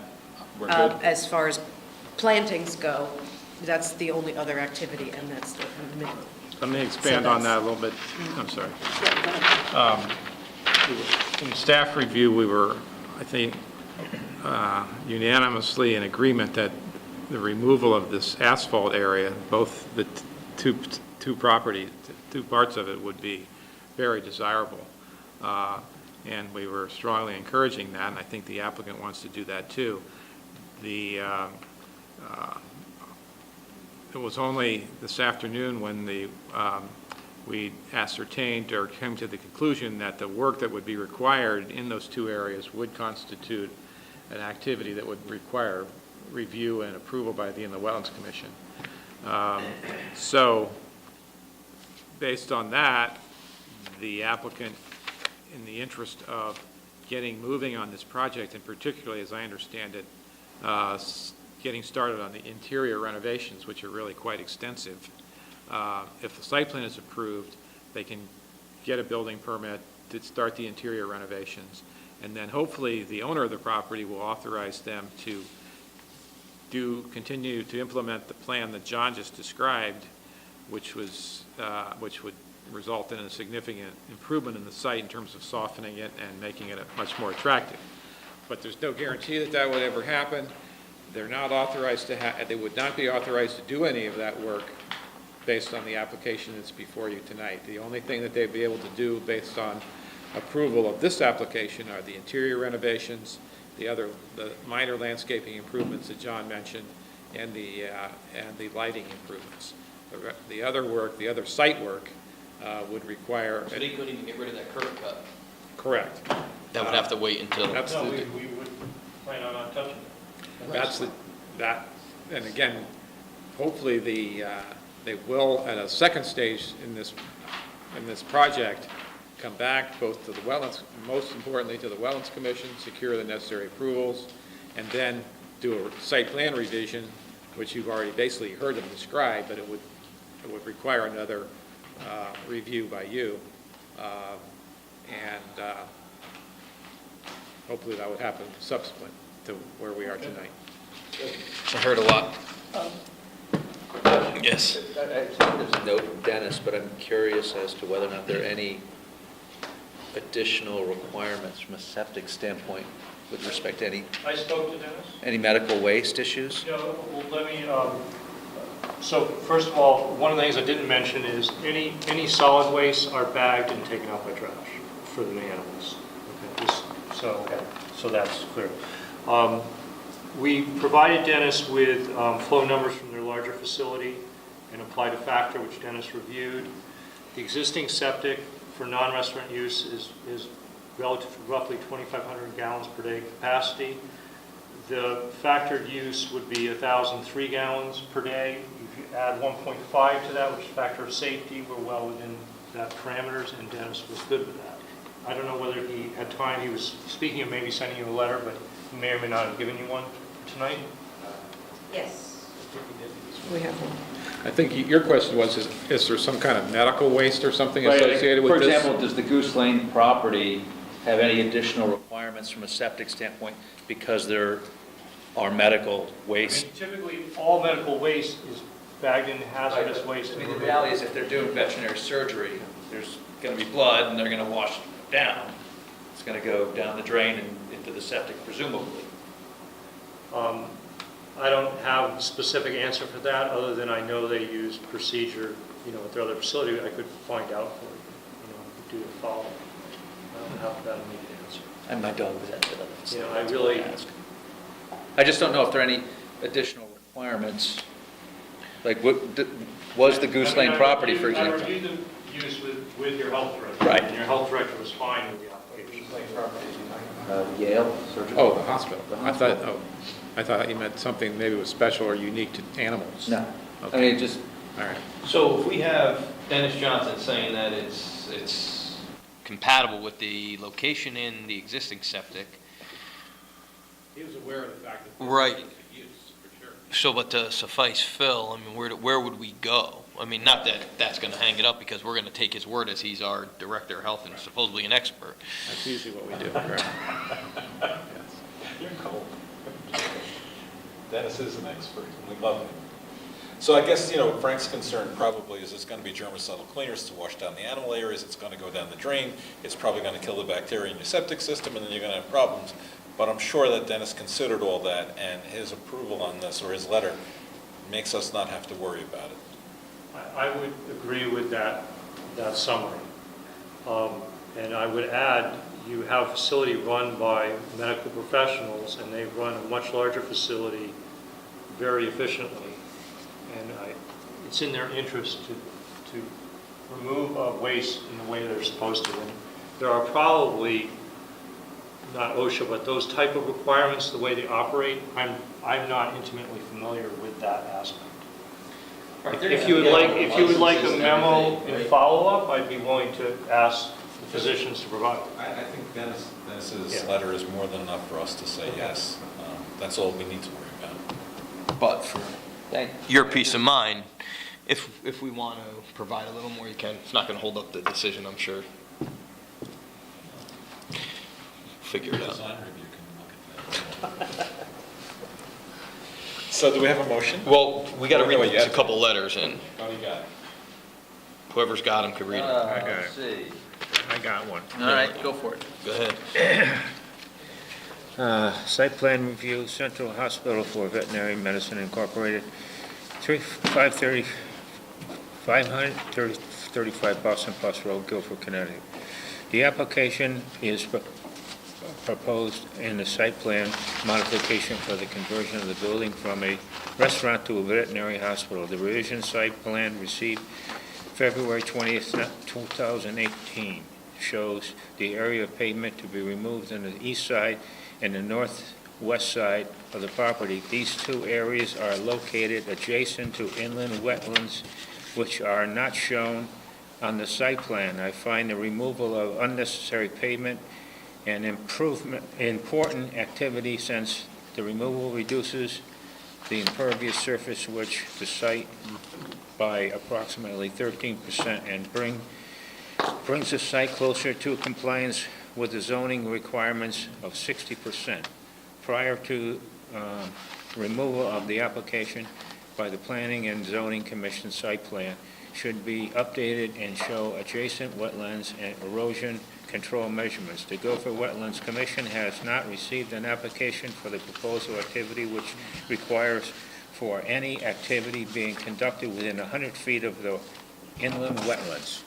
[SPEAKER 8] we're good?
[SPEAKER 17] As far as plantings go, that's the only other activity, and that's the minimum.
[SPEAKER 10] Let me expand on that a little bit. I'm sorry. In staff review, we were, I think, unanimously in agreement that the removal of this asphalt area, both the two parts of it would be very desirable. And we were strongly encouraging that, and I think the applicant wants to do that too. It was only this afternoon when we ascertained or came to the conclusion that the work that would be required in those two areas would constitute an activity that would require review and approval by the Inland Wetlands Commission. So, based on that, the applicant, in the interest of getting moving on this project, and particularly, as I understand it, getting started on the interior renovations, which are really quite extensive. If the site plan is approved, they can get a building permit to start the interior renovations, and then hopefully the owner of the property will authorize them to continue to implement the plan that John just described, which would result in a significant improvement in the site in terms of softening it and making it much more attractive. But there's no guarantee that that would ever happen. They're not authorized they would not be authorized to do any of that work based on the application that's before you tonight. The only thing that they'd be able to do based on approval of this application are the interior renovations, the minor landscaping improvements that John mentioned, and the lighting improvements. The other work, the other site work, would require.
[SPEAKER 1] So they couldn't even get rid of that curb cut?
[SPEAKER 10] Correct.
[SPEAKER 1] That would have to wait until.
[SPEAKER 10] That's
[SPEAKER 15] No,
[SPEAKER 10] the-
[SPEAKER 15] we would plan on not touching it.
[SPEAKER 10] That's and again, hopefully they will, at a second stage in this project, come back both to the wetlands, most importantly to the Wetlands Commission, secure the necessary approvals, and then do a site plan revision, which you've already basically heard them describe, but it would require another review by you. And hopefully that would happen subsequent to where we are tonight.
[SPEAKER 1] I heard a lot. Yes.
[SPEAKER 3] I think there's a note from Dennis, but I'm curious as to whether or not there are any additional requirements from a septic standpoint with respect to
[SPEAKER 15] I spoke to Dennis.
[SPEAKER 3] any medical waste issues?
[SPEAKER 15] Yeah, well, let me, so first of all, one of the things I didn't mention is any solid wastes are bagged and taken out by trash for the animals. Okay, so that's clear. We provided Dennis with flow numbers from their larger facility and applied a factor which Dennis reviewed. The existing septic for non-restaurant use is relative to roughly 2,500 gallons per day capacity. The factored use would be 1,003 gallons per day. If you add 1.5 to that, which is factor of safety, we're well within that parameters, and Dennis was good with that. I don't know whether he had time, he was speaking of maybe sending you a letter, but he may or may not have given you one for tonight.
[SPEAKER 4] Yes.
[SPEAKER 17] We have one.
[SPEAKER 10] I think your question was, is there some kind of medical waste or something
[SPEAKER 3] Right,
[SPEAKER 10] associated with
[SPEAKER 3] for
[SPEAKER 10] this?
[SPEAKER 3] example, does the Goose Lane property have any additional requirements from a septic standpoint because there are medical waste?
[SPEAKER 15] I mean, typically, all medical waste is bagged in hazardous waste.
[SPEAKER 3] I mean, the reality is if they're doing veterinary surgery, there's going to be blood and they're going to wash it down. It's going to go down the drain and into the septic presumably.
[SPEAKER 15] I don't have a specific answer for that, other than I know they use procedure, at their other facility. I could find out for you, do a follow-up. I don't have that immediate answer.
[SPEAKER 3] And my dog was at the other facility.
[SPEAKER 15] I really,
[SPEAKER 3] I just don't know if there are any additional requirements. Like, was the Goose Lane property, for example?
[SPEAKER 15] I reviewed the use with your health director.
[SPEAKER 3] Right.
[SPEAKER 15] And your health director was fine with the application.
[SPEAKER 3] Yale Surgical.
[SPEAKER 10] Oh, the hospital. I thought you meant something maybe was special or unique to animals.
[SPEAKER 3] No.
[SPEAKER 10] Okay.
[SPEAKER 3] I mean, just.
[SPEAKER 10] All right.
[SPEAKER 1] So if we have Dennis Johnson saying that it's compatible with the location in the existing septic.
[SPEAKER 10] He was aware of the fact that.
[SPEAKER 1] Right.
[SPEAKER 10] Use, for sure.
[SPEAKER 1] So, but to suffice Phil, I mean, where would we go? I mean, not that that's going to hang it up, because we're going to take his word as he's our director of health and supposedly an expert.
[SPEAKER 10] That's usually what we do. Right. Yes.
[SPEAKER 8] You're cold. Dennis is an expert, and we love him. So I guess, Frank's concern probably is it's going to be germicidal cleaners to wash down the animal areas, it's going to go down the drain, it's probably going to kill the bacteria in your septic system, and then you're going to have problems. But I'm sure that Dennis considered all that, and his approval on this, or his letter, makes us not have to worry about it.
[SPEAKER 15] I would agree with that summary. And I would add, you have a facility run by medical professionals, and they run a much larger facility very efficiently. And it's in their interest to remove waste in the way they're supposed to. And there are probably, not OSHA, but those type of requirements, the way they operate, I'm not intimately familiar with that aspect. If you would like a memo in follow-up, I'd be willing to ask the physicians to provide.
[SPEAKER 8] I think Dennis's letter is more than enough for us to say yes. That's all we need to worry about.
[SPEAKER 1] But for your peace of mind, if we want to provide a little more, you can. It's not going to hold up the decision, I'm sure. Figure it out.
[SPEAKER 8] Design review can look at that. So do we have a motion?
[SPEAKER 1] Well, we got to read
[SPEAKER 8] Wait,
[SPEAKER 1] a couple letters in.
[SPEAKER 8] Oh, you got it.
[SPEAKER 1] Whoever's got them could read them.
[SPEAKER 3] Let's see.
[SPEAKER 10] I got one.
[SPEAKER 3] All right, go for it.
[SPEAKER 1] Go ahead.
[SPEAKER 18] Site plan review, Central Hospital for Veterinary Medicine Incorporated, 535 Boston Post Road, Guilford, Connecticut. The application is proposed in the site plan modification for the conversion of the building from a restaurant to a veterinary hospital. The revision site plan received February 20th, 2018 shows the area of pavement to be removed on the east side and the northwest side of the property. These two areas are located adjacent to inland wetlands, which are not shown on the site plan. I find the removal of unnecessary pavement an important activity, since the removal reduces the impervious surface which the site by approximately 13% and brings the site closer to compliance with the zoning requirements of 60%. Prior to removal of the application by the Planning and Zoning Commission, site plan should be updated and show adjacent wetlands and erosion control measurements. The Guilford Wetlands Commission has not received an application for the proposal activity, which requires for any activity being conducted within 100 feet of the inland wetlands.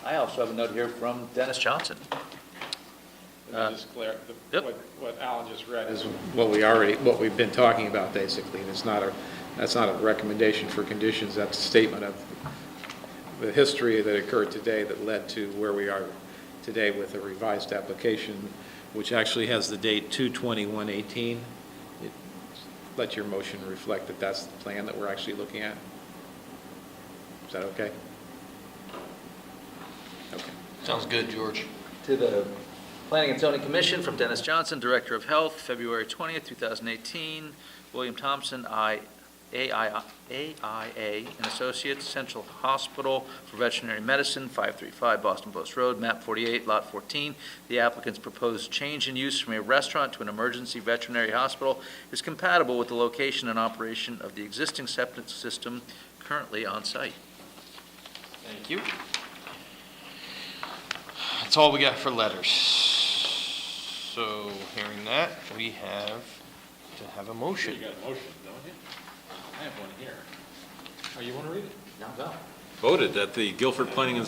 [SPEAKER 3] I also have a note here from Dennis Johnson.
[SPEAKER 10] Just clear, what Alan just read is what we've been talking about, basically. And that's not a recommendation for conditions, that's a statement of the history that occurred today that led to where we are today with a revised application, which actually has the date 2/21/18. Let your motion reflect that that's the plan that we're actually looking at. Is that okay? Okay.
[SPEAKER 1] Sounds good, George.
[SPEAKER 3] To the Planning and Zoning Commission from Dennis Johnson, Director of Health, February 20th, 2018. William Thompson, AIA and Associates, Central Hospital for Veterinary Medicine, 535 Boston Post Road, map 48, lot 14. The applicant's proposed change in use from a restaurant to an emergency veterinary hospital is compatible with the location and operation of the existing septic system currently on site.
[SPEAKER 1] Thank you. That's all we got for letters. So, hearing that, we have to have a motion.
[SPEAKER 8] You got a motion, don't you? I have one here. Oh, you want to read it?
[SPEAKER 3] No, go.
[SPEAKER 8] Voted that the Guilford Planning and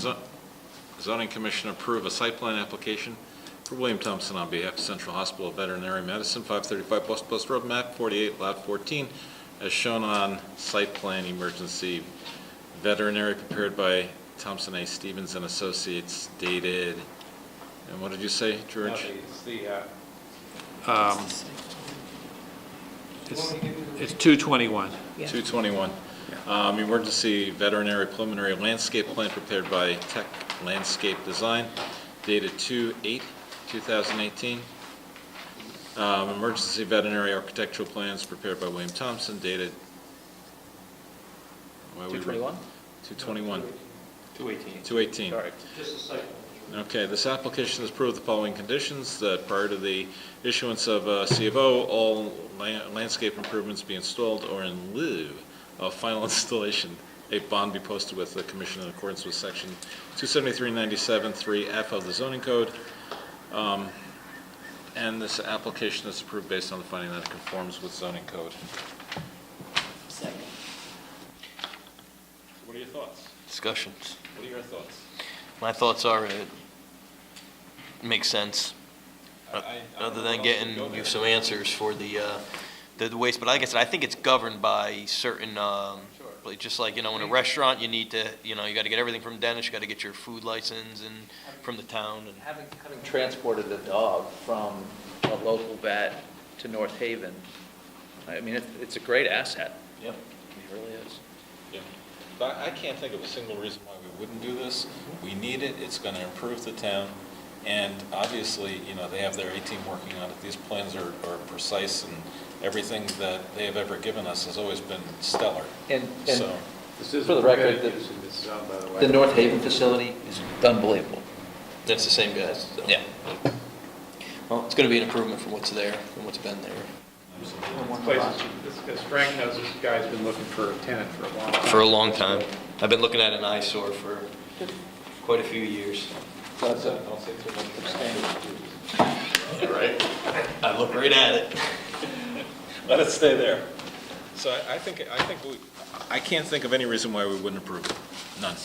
[SPEAKER 8] Zoning Commission approve a site plan application for William Thompson on behalf of Central Hospital of Veterinary Medicine, 535 Boston Post Road, map 48, lot 14, as shown on site plan emergency veterinary prepared by Thompson A. Stevens and Associates, dated, and what did you say, George?
[SPEAKER 10] It's 2/21.
[SPEAKER 8] 2/21. Emergency veterinary preliminary landscape plan prepared by Tech Landscape Design, dated 2/8/2018. Emergency veterinary architectural plans prepared by William Thompson, dated
[SPEAKER 3] 2/21?
[SPEAKER 8] 2/21.
[SPEAKER 3] 2/18.
[SPEAKER 8] 2/18.
[SPEAKER 3] Sorry.
[SPEAKER 8] Just a second. Okay, this application has approved the following conditions: that prior to the issuance of C of O, all landscape improvements be installed, or in lieu of final installation, a bond be posted with the commission in accordance with section 273-97-3F of the zoning code. And this application is approved based on the finding that it conforms with zoning code.
[SPEAKER 5] Second.
[SPEAKER 8] What are your thoughts?
[SPEAKER 1] Discussions.
[SPEAKER 8] What are your thoughts?
[SPEAKER 1] My thoughts are it makes sense, other than getting you some answers for the waste. But like I said, I think it's governed by certain, like, just like, in a restaurant, you need to, you got to get everything from Dennis, you got to get your food license and from the town. And
[SPEAKER 3] Having transported the dog from a local vet to North Haven, I mean, it's a great asset.
[SPEAKER 1] Yep.
[SPEAKER 3] It really is.
[SPEAKER 8] Yeah. But I can't think of a single reason why we wouldn't do this. We need it, it's going to improve the town, and obviously, they have their A-team working on it. These plans are precise, and everything that they have ever given us has always been stellar.
[SPEAKER 3] And
[SPEAKER 8] So,
[SPEAKER 3] for the record, the North Haven facility is unbelievable.
[SPEAKER 1] that's the same guys. So.
[SPEAKER 3] Yeah.
[SPEAKER 1] Well, it's going to be an improvement from what's there, from what's been there.
[SPEAKER 10] As Frank knows, this guy's been looking for a tenant for a long time.
[SPEAKER 1] For a long time. I've been looking at an eyesore for quite a few years.
[SPEAKER 10] That's it. Don't say too much for standards.
[SPEAKER 1] Right. I look right at it.
[SPEAKER 8] let it stay there. So I can't think of any reason why we wouldn't approve it. None.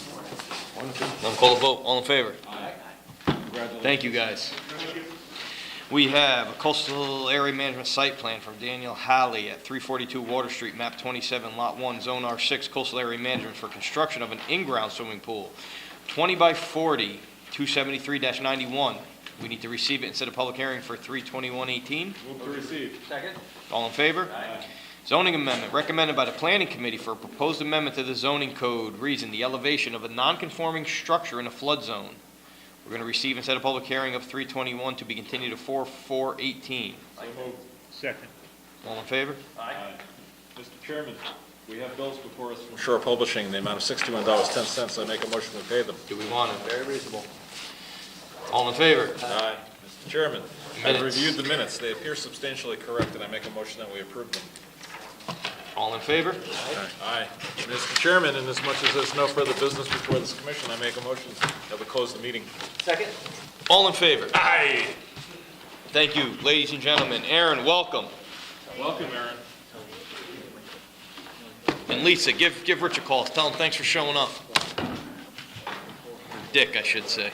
[SPEAKER 1] I'll call a vote. All in favor?
[SPEAKER 8] Aye. Congratulations.
[SPEAKER 1] Thank you, guys. We have a coastal area management site plan from Daniel Halley at 342 Water Street, map 27, lot 1, zone R6, coastal area management for construction of an in-ground swimming pool, 20 by 40, 273-91. We need to receive it instead of public hearing for 3/21/18.
[SPEAKER 8] Move to receive.
[SPEAKER 5] Second.
[SPEAKER 1] All in favor? Zoning amendment recommended by the Planning Committee for a proposed amendment to the zoning code, reason the elevation of a non-conforming structure in a flood zone. We're going to receive and set a public hearing of 3/21 to be continued to 4/4/18.
[SPEAKER 8] So moved.
[SPEAKER 18] Second.
[SPEAKER 1] All in favor?
[SPEAKER 8] Aye. Mr. Chairman, we have bills before us from Shore Publishing in the amount of $61.10. I make a motion to pay them.
[SPEAKER 1] Do we want it? Very reasonable. All in favor?
[SPEAKER 8] Aye. Mr. Chairman, I've
[SPEAKER 1] Minutes.
[SPEAKER 8] reviewed the minutes. They appear substantially correct, and I make a motion that we approve them.
[SPEAKER 1] All in favor?
[SPEAKER 8] Aye. Mr. Chairman, inasmuch as there's no further business before this commission, I make a motion that we close the meeting.
[SPEAKER 5] Second.
[SPEAKER 1] All in favor?
[SPEAKER 8] Aye.
[SPEAKER 1] Thank you, ladies and gentlemen. Aaron, welcome.
[SPEAKER 8] Welcome, Aaron.
[SPEAKER 1] And Lisa, give Rich a call. Tell him thanks for showing up. Dick, I should say.